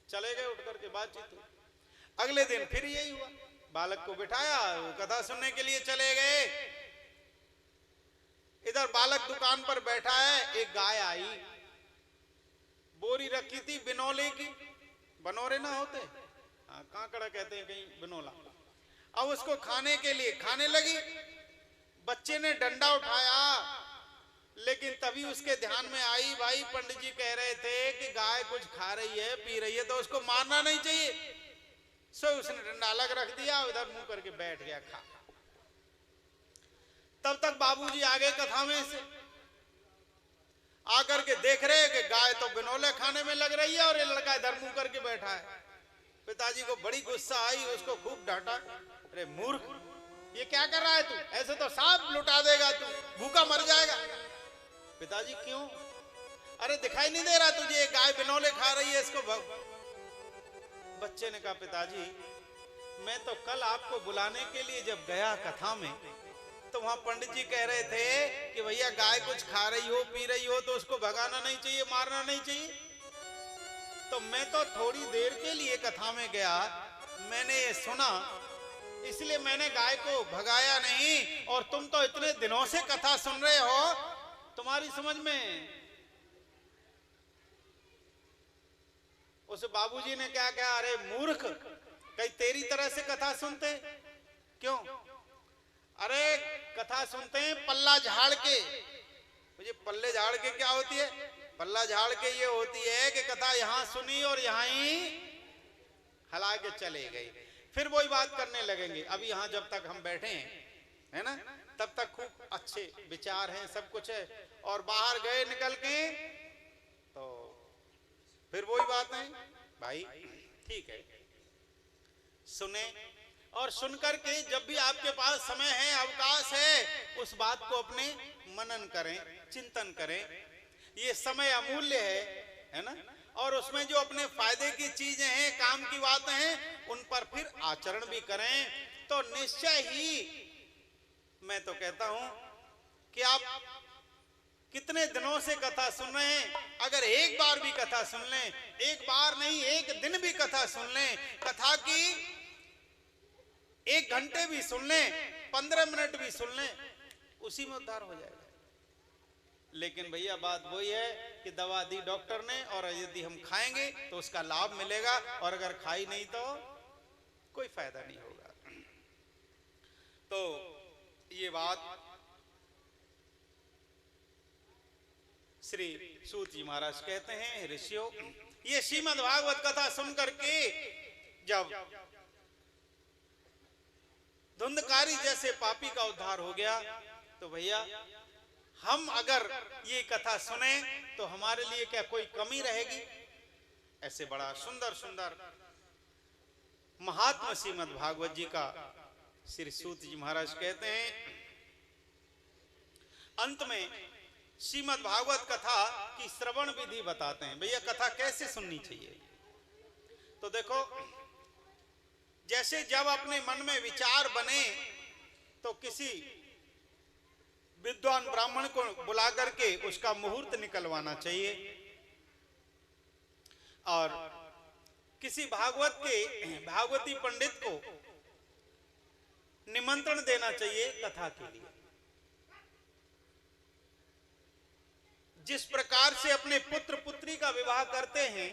चले गए, उठ करके बातचीत हुई। अगले दिन फिर यही हुआ, बालक को बिठाया, वो कथा सुनने के लिए चले गए। इधर बालक दुकान पर बैठा है, एक गाय आई, बोरी रखी थी बिनौले की, बनोरे ना होते, हाँ कांकड़ा कहते हैं कहीं, बिनौला। अब उसको खाने के लिए खाने लगी। बच्चे ने डंडा उठाया, लेकिन तभी उसके ध्यान में आई, भाई पंडित जी कह रहे थे कि गाय कुछ खा रही है, पी रही है, तो उसको मारना नहीं चाहिए। सो उसने डंडा अलग रख दिया, उधर मुंह करके बैठ गया खा। तब तक बाबूजी आ गए कथा में से, आकर के देख रहे कि गाय तो बिनौले खाने में लग रही है और ये लड़का इधर मुंह करके बैठा है। पिताजी को बड़ी गुस्सा आई, उसको खूब डांटा, अरे मूर्ख, ये क्या कर रहा है तू? ऐसे तो सांप लुटा देगा, तू भूखा मर जाएगा। पिताजी क्यों? अरे दिखाई नहीं दे रहा तुझे, ये गाय बिनौले खा रही है, इसको बच्चे ने कहा, पिताजी मैं तो कल आपको बुलाने के लिए जब गया कथा में, तो वहां पंडित जी कह रहे थे कि भैया गाय कुछ खा रही हो, पी रही हो, तो उसको भगाना नहीं चाहिए, मारना नहीं चाहिए। तो मैं तो थोड़ी देर के लिए कथा में गया, मैंने ये सुना, इसलिए मैंने गाय को भगाया नहीं। और तुम तो इतने दिनों से कथा सुन रहे हो, तुम्हारी समझ में उस बाबूजी ने क्या कहा, अरे मूर्ख, कहीं तेरी तरह से कथा सुनते? क्यों? अरे कथा सुनते हैं पल्ला झाड़ के। मुझे पल्ले झाड़ के क्या होती है? पल्ला झाड़ के ये होती है कि कथा यहां सुनी और यहां ही हला के चले गए, फिर वही बात करने लगेंगे। अभी यहां जब तक हम बैठे हैं, है ना, तब तक खूब अच्छे विचार हैं, सब कुछ है, और बाहर गए निकल के तो फिर वही बात है। भाई ठीक है, सुने, और सुनकर के जब भी आपके पास समय है, अवकाश है, उस बात को अपने मनन करें, चिंतन करें। ये समय अमूल्य है ना, और उसमें जो अपने फायदे की चीजें हैं, काम की बातें हैं, उन पर फिर आचरण भी करें, तो निश्चय ही मैं तो कहता हूं कि आप कितने दिनों से कथा सुन रहे हैं, अगर एक बार भी कथा सुन लें, एक बार नहीं एक दिन भी कथा सुन लें, कथा की 1 घंटे भी सुन लें, 15 मिनट भी सुन लें, उसी में उद्धार हो जाएगा। लेकिन भैया बात वही है कि दवा दी डॉक्टर ने, और यदि हम खाएंगे तो उसका लाभ मिलेगा, और अगर खाई नहीं तो कोई फायदा नहीं होगा। तो ये बात श्री सूत जी महाराज कहते हैं, ऋषियों, ये श्रीमद् भागवत कथा सुन करके जब धुंधकारी जैसे पापी का उद्धार हो गया, तो भैया हम अगर ये कथा सुने तो हमारे लिए क्या कोई कमी रहेगी? ऐसे बड़ा सुंदर सुंदर महात्मा श्रीमद् भागवत जी का श्री सूत जी महाराज कहते हैं। अंत में श्रीमद् भागवत कथा की श्रवण विधि बताते हैं। भैया कथा कैसे सुननी चाहिए? तो देखो, जैसे जब अपने मन में विचार बने तो किसी विद्वान ब्राह्मण को बुला करके उसका मुहूर्त निकलवाना चाहिए, और किसी भागवती पंडित को निमंत्रण देना चाहिए कथा के लिए। जिस प्रकार से अपने पुत्र पुत्री का विवाह करते हैं,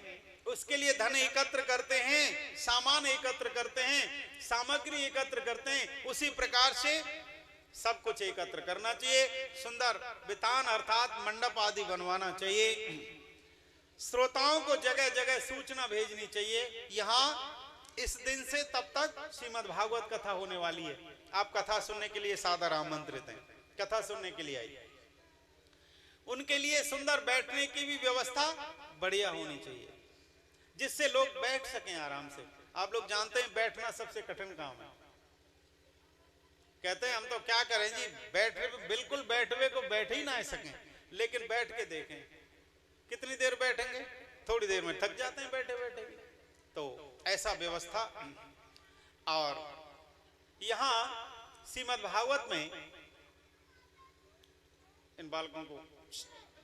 उसके लिए धन एकत्र करते हैं, सामान एकत्र करते हैं, सामग्री एकत्र करते हैं, उसी प्रकार से सब कुछ एकत्र करना चाहिए। सुंदर वितान अर्थात मंडप आदि बनवाना चाहिए। श्रोताओं को जगह जगह सूचना भेजनी चाहिए, यहाँ इस दिन से तब तक श्रीमद् भागवत कथा होने वाली है, आप कथा सुनने के लिए सादर आमंत्रित हैं, कथा सुनने के लिए आइए। उनके लिए सुंदर बैठने की भी व्यवस्था बढ़िया होनी चाहिए, जिससे लोग बैठ सकें आराम से। आप लोग जानते हैं बैठना सबसे कठिन काम है। कहते हैं हम तो क्या करें जी, बिल्कुल बैठवे को बैठ ही ना सकें, लेकिन बैठ के देखें कितनी देर बैठेंगे, थोड़ी देर में थक जाते हैं बैठे बैठे भी। तो ऐसा व्यवस्था। और यहां श्रीमद् भागवत में इन बालकों को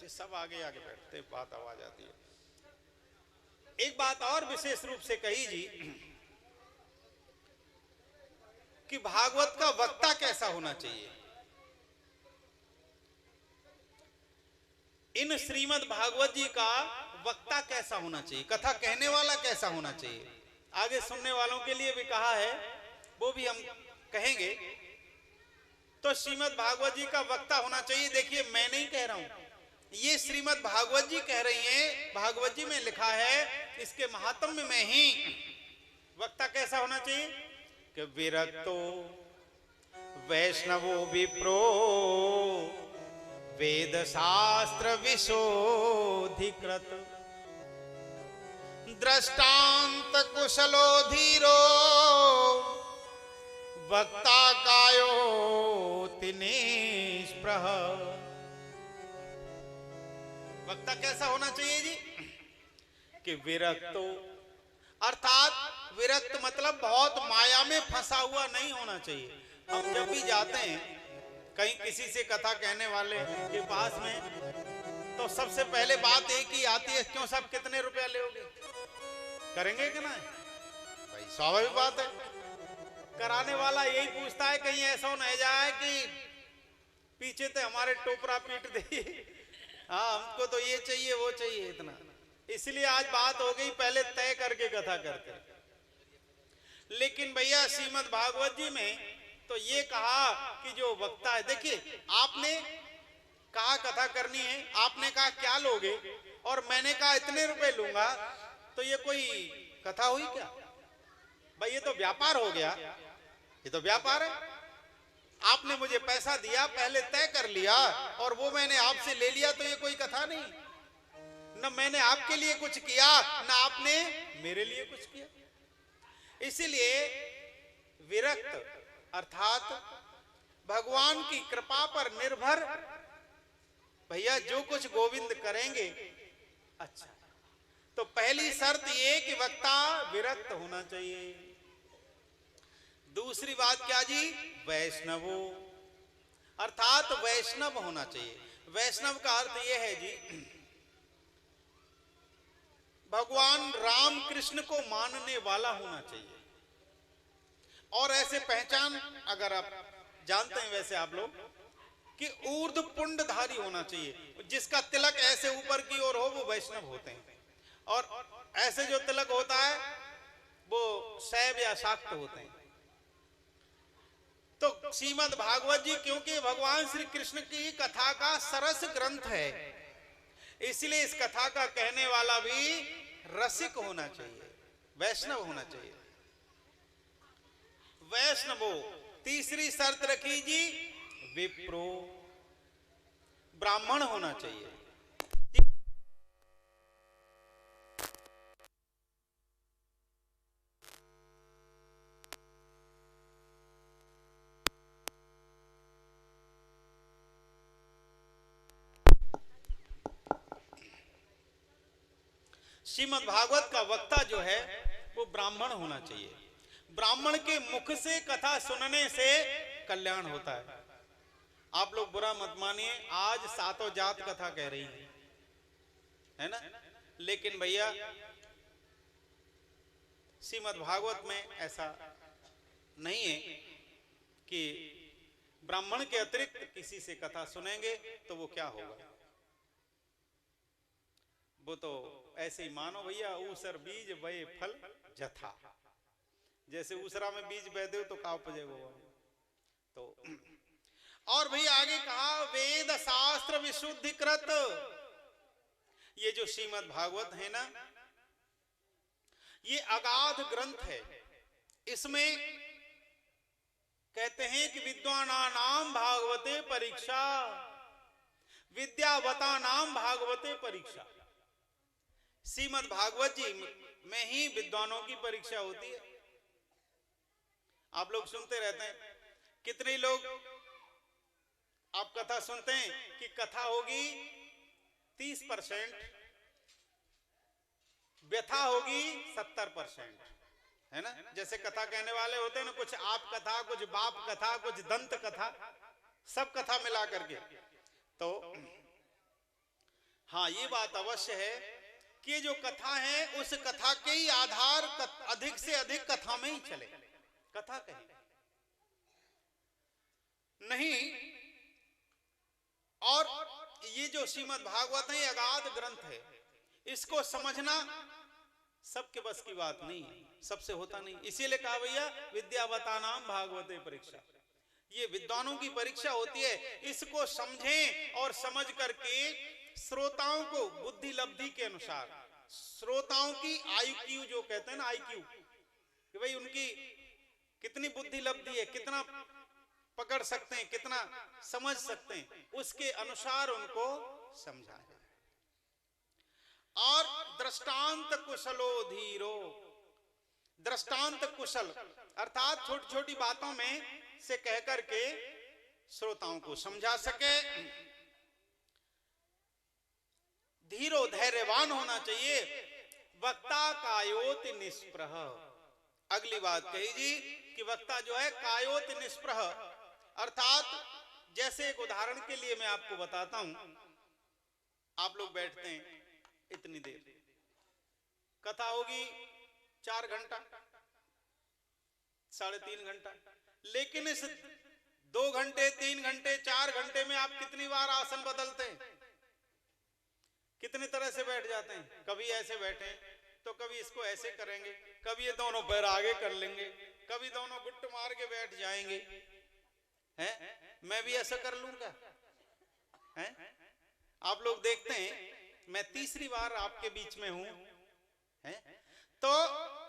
सब आगे आगे बैठते, बात आवाज आती है। एक बात और विशेष रूप से कही जी कि भागवत का वक्ता कैसा होना चाहिए। इन श्रीमद् भागवत जी का वक्ता कैसा होना चाहिए, कथा कहने वाला कैसा होना चाहिए, आगे सुनने वालों के लिए भी कहा है, वो भी हम कहेंगे। तो श्रीमद् भागवत जी का वक्ता होना चाहिए। देखिए, मैं नहीं कह रहा हूं, ये श्रीमद् भागवत जी कह रही हैं, भागवत जी में लिखा है, इसके महात्म्य में ही वक्ता कैसा होना चाहिए कि विरक्तो वैष्णवो विप्रो वेद शास्त्र विशोधिकृत दृष्टांत कुशलो धीरो वक्ता कायो तिनिष्प्रह। वक्ता कैसा होना चाहिए जी कि विरक्तो, अर्थात विरक्त मतलब बहुत माया में फंसा हुआ नहीं होना चाहिए। हम जब भी जाते हैं कहीं किसी से कथा कहने वाले के पास में, तो सबसे पहले बात एक ही आती है, क्यों साहब कितने रुपया लोगे, करेंगे कि ना? भाई स्वाभाविक बात है, कराने वाला यही पूछता है कहीं ऐसा न जाए कि पीछे से हमारे टोपरा पीट दे, हाँ हमको तो ये चाहिए वो चाहिए इतना। इसलिए आज बात हो गई, पहले तय करके कथा करते। लेकिन भैया श्रीमद् भागवत जी में तो ये कहा कि जो वक्ता है, देखिए आपने कहा कथा करनी है, आपने कहा क्या लोगे, और मैंने कहा इतने रुपए लूंगा, तो ये कोई कथा हुई क्या भाई? ये तो व्यापार हो गया, ये तो व्यापार है। आपने मुझे पैसा दिया, पहले तय कर लिया, और वो मैंने आपसे ले लिया, तो ये कोई कथा नहीं। न मैंने आपके लिए कुछ किया, न आपने मेरे लिए कुछ किया। इसीलिए विरक्त अर्थात भगवान की कृपा पर निर्भर, भैया जो कुछ गोविंद करेंगे अच्छा। तो पहली शर्त ये कि वक्ता विरक्त होना चाहिए। दूसरी बात क्या जी? वैष्णवो, अर्थात वैष्णव होना चाहिए। वैष्णव का अर्थ यह है जी, भगवान राम कृष्ण को मानने वाला होना चाहिए। और ऐसे पहचान अगर आप जानते हैं, वैसे आप लोग, कि ऊर्ध्व पुंडधारी होना चाहिए। जिसका तिलक ऐसे ऊपर की ओर हो वो वैष्णव होते हैं, और ऐसे जो तिलक होता है वो शैव या शाक्त होते हैं। तो श्रीमद् भागवत जी क्योंकि भगवान श्री कृष्ण की कथा का सरस ग्रंथ है, इसलिए इस कथा का कहने वाला भी रसिक होना चाहिए, वैष्णव होना चाहिए। वैष्णवो, तीसरी शर्त रखी जी, विप्रो, ब्राह्मण होना चाहिए। श्रीमद् भागवत का वक्ता जो है वो ब्राह्मण होना चाहिए। ब्राह्मण के मुख से कथा सुनने से कल्याण होता है। आप लोग बुरा मत मानिए, आज सातों जात कथा कह रही है ना, लेकिन भैया श्रीमद् भागवत में ऐसा नहीं है कि ब्राह्मण के अतिरिक्त किसी से कथा सुनेंगे तो वो क्या होगा। वो तो ऐसे ही मानो भैया, ऊसर बीज वये फल जथा, जैसे ऊसरा में बीज बह दो तो का उपजेगा। तो और भैया आगे कहा, वेद शास्त्र विशुद्धिकृत। ये जो श्रीमद् भागवत है ना, ये अगाध ग्रंथ है। इसमें कहते हैं कि विद्वानानाम भागवते परीक्षा, विद्यावतानाम भागवते परीक्षा। श्रीमद् भागवत जी में ही विद्वानों की परीक्षा होती है। आप लोग सुनते रहते हैं, कितने लोग आप कथा सुनते हैं कि कथा होगी 30%, व्यथा होगी 70%, है ना। जैसे कथा कहने वाले होते हैं ना, कुछ आप कथा, कुछ बाप कथा, कुछ दंत कथा, सब कथा मिला करके। तो हाँ, ये बात अवश्य है कि ये जो कथा है उस कथा के ही आधार अधिक से अधिक कथा में ही चले, कथा कहें नहीं। और ये जो श्रीमद् भागवत है, ये अगाध ग्रंथ है, इसको समझना सबके बस की बात नहीं है, सबसे होता नहीं। इसीलिए कहा भैया विद्यावतानाम भागवते परीक्षा, ये विद्वानों की परीक्षा होती है। इसको समझें और समझ करके श्रोताओं को बुद्धि लब्धि के अनुसार, श्रोताओं की आईक्यू जो कहते हैं ना, आईक्यू, कि भाई उनकी कितनी बुद्धि लब्धि है, कितना पकड़ सकते हैं, कितना समझ सकते हैं, उसके अनुसार उनको समझाएं। और दृष्टांत कुशलो धीरो, दृष्टांत कुशल अर्थात छोटी छोटी बातों में से कह करके श्रोताओं को समझा सके। धीरो, धैर्यवान होना चाहिए। वक्ता कायोति निष्प्रह, अगली बात कही जी कि वक्ता जो है कायोति निष्प्रह, अर्थात जैसे एक उदाहरण के लिए मैं आपको बताता हूं। आप लोग बैठते हैं इतनी देर, कथा होगी 4 घंटा, 3.5 घंटा, लेकिन इस 2 घंटे, 3 घंटे, 4 घंटे में आप कितनी बार आसन बदलते हैं, कितने तरह से बैठ जाते हैं, कभी ऐसे बैठे तो कभी इसको ऐसे करेंगे, कभी ये दोनों पैर आगे कर लेंगे, कभी दोनों गुट्ट मार के बैठ जाएंगे। हैं, मैं भी ऐसा कर लूंगा? हैं, आप लोग देखते हैं मैं तीसरी बार आपके बीच में हूं, हैं, तो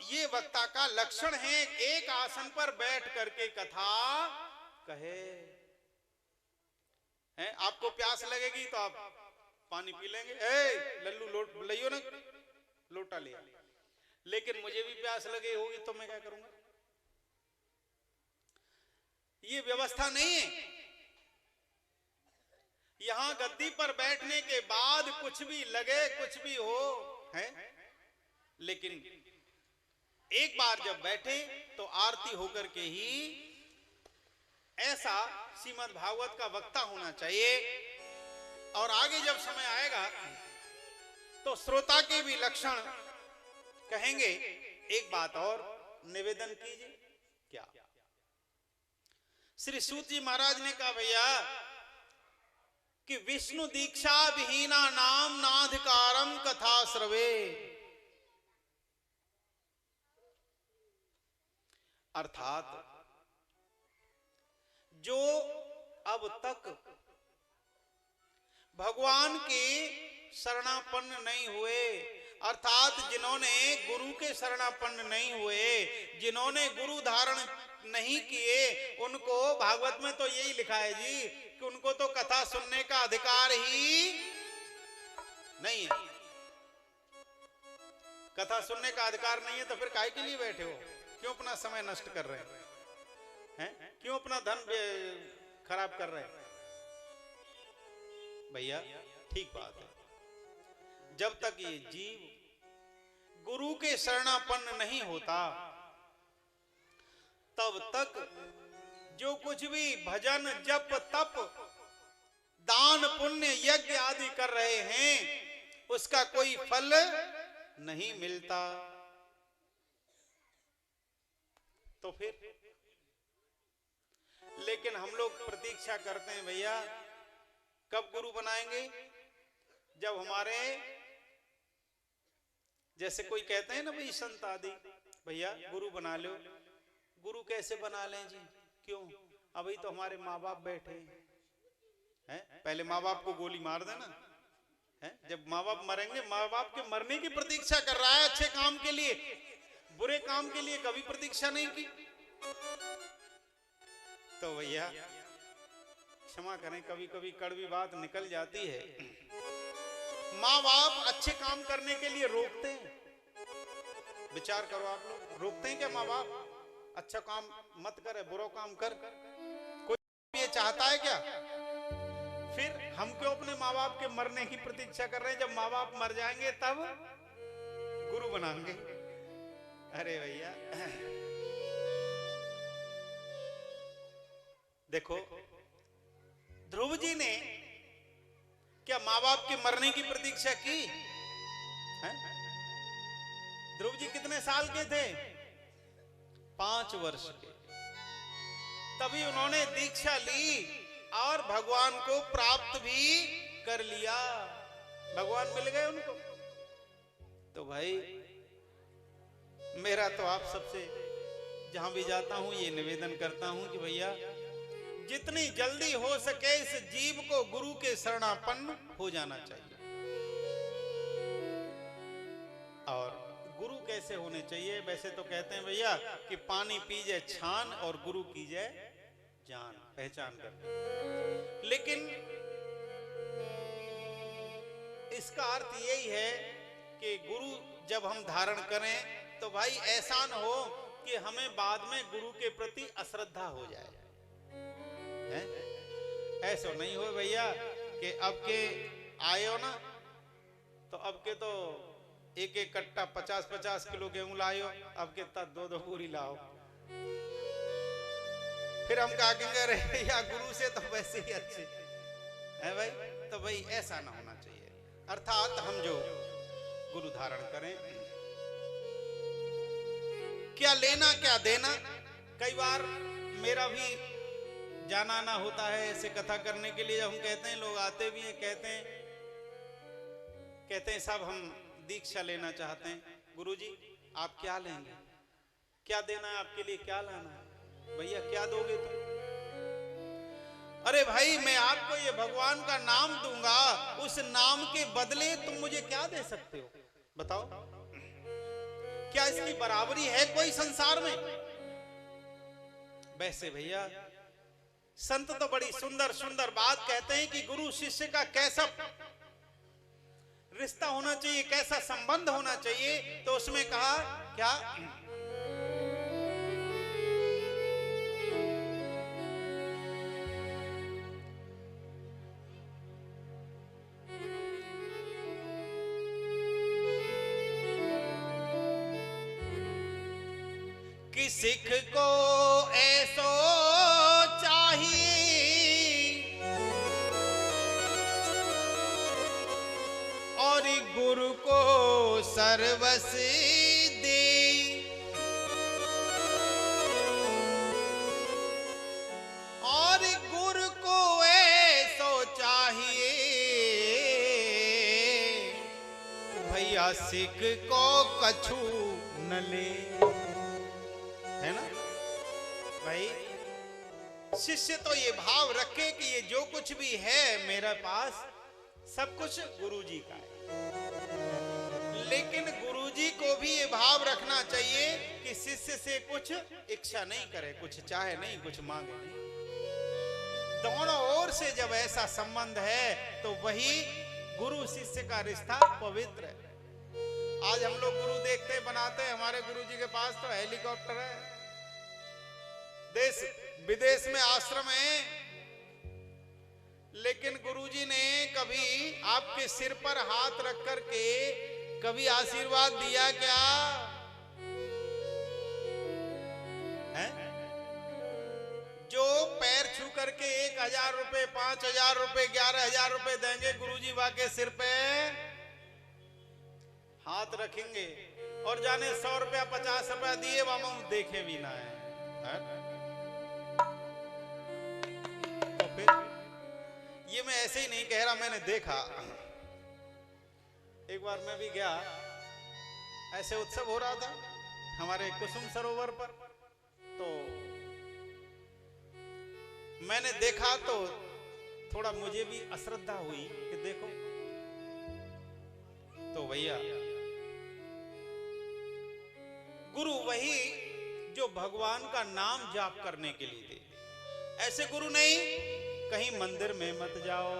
ये वक्ता का लक्षण है एक आसन पर बैठ करके कथा कहे। हैं, आपको प्यास लगेगी तो आप पानी पी लेंगे, लल्लू लियो ना, लोटा लिया। लेकिन मुझे भी प्यास लगी होगी तो मैं क्या करूंगा? ये व्यवस्था नहीं है। यहां गद्दी पर बैठने के बाद कुछ भी लगे, कुछ भी हो, है, लेकिन एक बार जब बैठे तो आरती होकर के ही, ऐसा श्रीमद् भागवत का वक्ता होना चाहिए। और आगे जब समय आएगा तो श्रोता के भी लक्षण कहेंगे। एक बात और निवेदन कीजिए, क्या श्री सूत जी महाराज ने कहा, भैया कि विष्णु दीक्षा विहीना नाम नाधिकारम कथा श्रवे। अर्थात जो अब तक भगवान के शरणापन्न नहीं हुए, अर्थात जिन्होंने गुरु के शरणापन्न नहीं हुए, जिन्होंने गुरु धारण नहीं किए, उनको भागवत में तो यही लिखा है जी कि उनको तो कथा सुनने का अधिकार ही नहीं है। कथा सुनने का अधिकार नहीं है तो फिर काहे के लिए बैठे हो? क्यों अपना समय नष्ट कर रहे हैं? क्यों अपना धन खराब कर रहे हैं? भैया ठीक बात है, जब तक ये जीव गुरु के शरणापन्न नहीं होता तब तक जो कुछ भी भजन जप तप दान पुण्य यज्ञ आदि कर रहे हैं उसका कोई फल नहीं मिलता। तो फिर लेकिन हम लोग प्रतीक्षा करते हैं, भैया कब गुरु बनाएंगे? जब हमारे जैसे कोई कहते हैं ना भाई संत आदि, भैया गुरु बना लो। गुरु कैसे बना लें जी? क्यों? अभी तो हमारे माँ बाप बैठे हैं। पहले माँ बाप को गोली मार देना है, जब माँ बाप मरेंगे, माँ बाप के मरने की प्रतीक्षा कर रहा है अच्छे काम के लिए, बुरे काम के लिए कभी प्रतीक्षा नहीं की। तो भैया क्षमा करें, कभी कभी कड़वी बात निकल जाती है। माँ बाप अच्छे काम करने के लिए रोकते हैं, विचार करो आप लोग, रोकते हैं क्या माँ बाप? अच्छा काम मत करे, बुरा काम कर, कोई ये चाहता है क्या? फिर हम क्यों अपने माँ बाप के मरने की प्रतीक्षा कर रहे हैं? जब माँ बाप मर जाएंगे तब गुरु बनाएंगे। अरे भैया देखो, ध्रुव जी ने क्या माँ बाप के मरने की प्रतीक्षा की है? ध्रुव जी कितने साल के थे? 5 वर्ष के। तभी उन्होंने दीक्षा ली और भगवान को प्राप्त भी कर लिया, भगवान मिल गए उनको। तो भाई मेरा तो आप सबसे जहां भी जाता हूं ये निवेदन करता हूं कि भैया जितनी जल्दी हो सके इस जीव को गुरु के शरणापन्न हो जाना चाहिए। और गुरु कैसे होने चाहिए? वैसे तो कहते हैं भैया कि पानी पीजे छान और गुरु कीजिए जान, पहचान कर। लेकिन इसका अर्थ यही है कि गुरु जब हम धारण करें तो भाई ऐसा न हो कि हमें बाद में गुरु के प्रति अश्रद्धा हो जाए। ऐसा नहीं हो भैया कि अब के आए हो ना तो अब के तो एक एक कट्टा 50-50 किलो गेहूं लाओ, अब के तक 2-2 पूरी लाओ। फिर हम कहा कहेंगे अरे भैया गुरु से तो वैसे ही अच्छे है भाई। तो भाई ऐसा ना होना चाहिए। अर्थात हम जो गुरु धारण करें, क्या लेना क्या देना। कई बार मेरा भी जाना ना होता है ऐसे कथा करने के लिए। हम कहते हैं, लोग आते भी हैं, कहते हैं कहते हैं साहब हम दीक्षा लेना चाहते हैं। गुरुजी आप क्या लेंगे, क्या देना है आपके लिए, क्या लाना है? भैया क्या दोगे तुम? अरे भाई मैं आपको ये भगवान का नाम दूंगा, उस नाम के बदले तुम मुझे क्या दे सकते हो बताओ? क्या इसकी बराबरी है कोई संसार में? वैसे भैया संत तो बड़ी सुंदर सुंदर बात कहते हैं कि गुरु शिष्य का कैसा रिश्ता होना चाहिए, कैसा संबंध होना चाहिए। तो उसमें कहा क्या, कि सिख को ऐसो चाहिए और गुरु को सर्वस दे, और गुरु को ऐसो चाहिए भैया सिख को कछु न ले, है ना भाई? शिष्य तो ये भाव रखे कि ये जो कुछ भी है मेरे पास सब कुछ गुरुजी का है, लेकिन गुरुजी को भी ये भाव रखना चाहिए कि शिष्य से कुछ इच्छा नहीं करे, कुछ चाहे नहीं, कुछ मांगे नहीं। दोनों ओर से जब ऐसा संबंध है तो वही गुरु शिष्य का रिश्ता पवित्र है। आज हम लोग गुरु देखते बनाते हैं, हमारे गुरुजी के पास तो हेलीकॉप्टर है, देश विदेश में आश्रम है, लेकिन गुरुजी ने कभी आपके सिर पर हाथ रख करके कभी आशीर्वाद दिया क्या है? जो पैर छू करके 1000 रुपए, 5000 रुपए, 11000 रुपए देंगे, गुरुजी वाके सिर पे हाथ रखेंगे और जाने 100 रुपया 50 रुपया दिए वामा देखे भी ना है। तो फिर ये मैं ऐसे ही नहीं कह रहा, मैंने देखा। एक बार मैं भी गया, ऐसे उत्सव हो रहा था हमारे कुसुम सरोवर पर, तो मैंने देखा तो थोड़ा मुझे भी अश्रद्धा हुई कि देखो, तो भैया गुरु वही जो भगवान का नाम जाप करने के लिए थे। ऐसे गुरु नहीं, कहीं मंदिर में मत जाओ,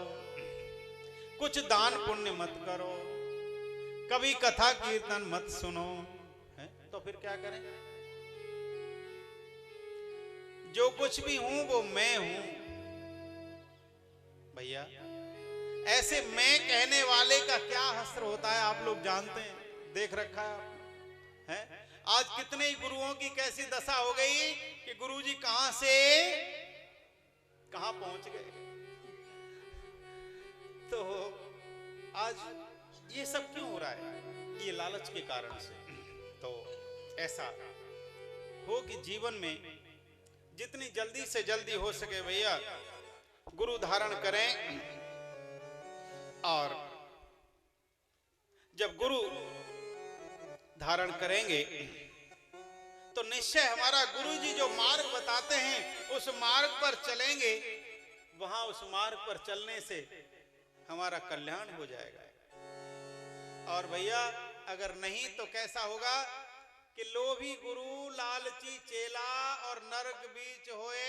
कुछ दान पुण्य मत करो, कभी कथा कीर्तन मत सुनो, है? तो फिर क्या करें? जो कुछ भी हूं वो मैं हूं भैया। ऐसे मैं कहने वाले का क्या हस्त्र होता है आप लोग जानते हैं, देख रखा है आपने, है? आज कितने ही गुरुओं की कैसी दशा हो गई कि गुरुजी कहां से कहां पहुंच गए। तो आज ये सब क्यों हो रहा है? ये लालच के कारण से। तो ऐसा हो कि जीवन में जितनी जल्दी से जल्दी हो सके भैया गुरु धारण करें, और जब गुरु धारण करेंगे तो निश्चय हमारा गुरुजी जो मार्ग बताते हैं उस मार्ग पर चलेंगे, वहां उस मार्ग पर चलने से हमारा कल्याण हो जाएगा। और भैया अगर नहीं तो कैसा होगा कि लोभी गुरु लालची चेला और नरक बीच होए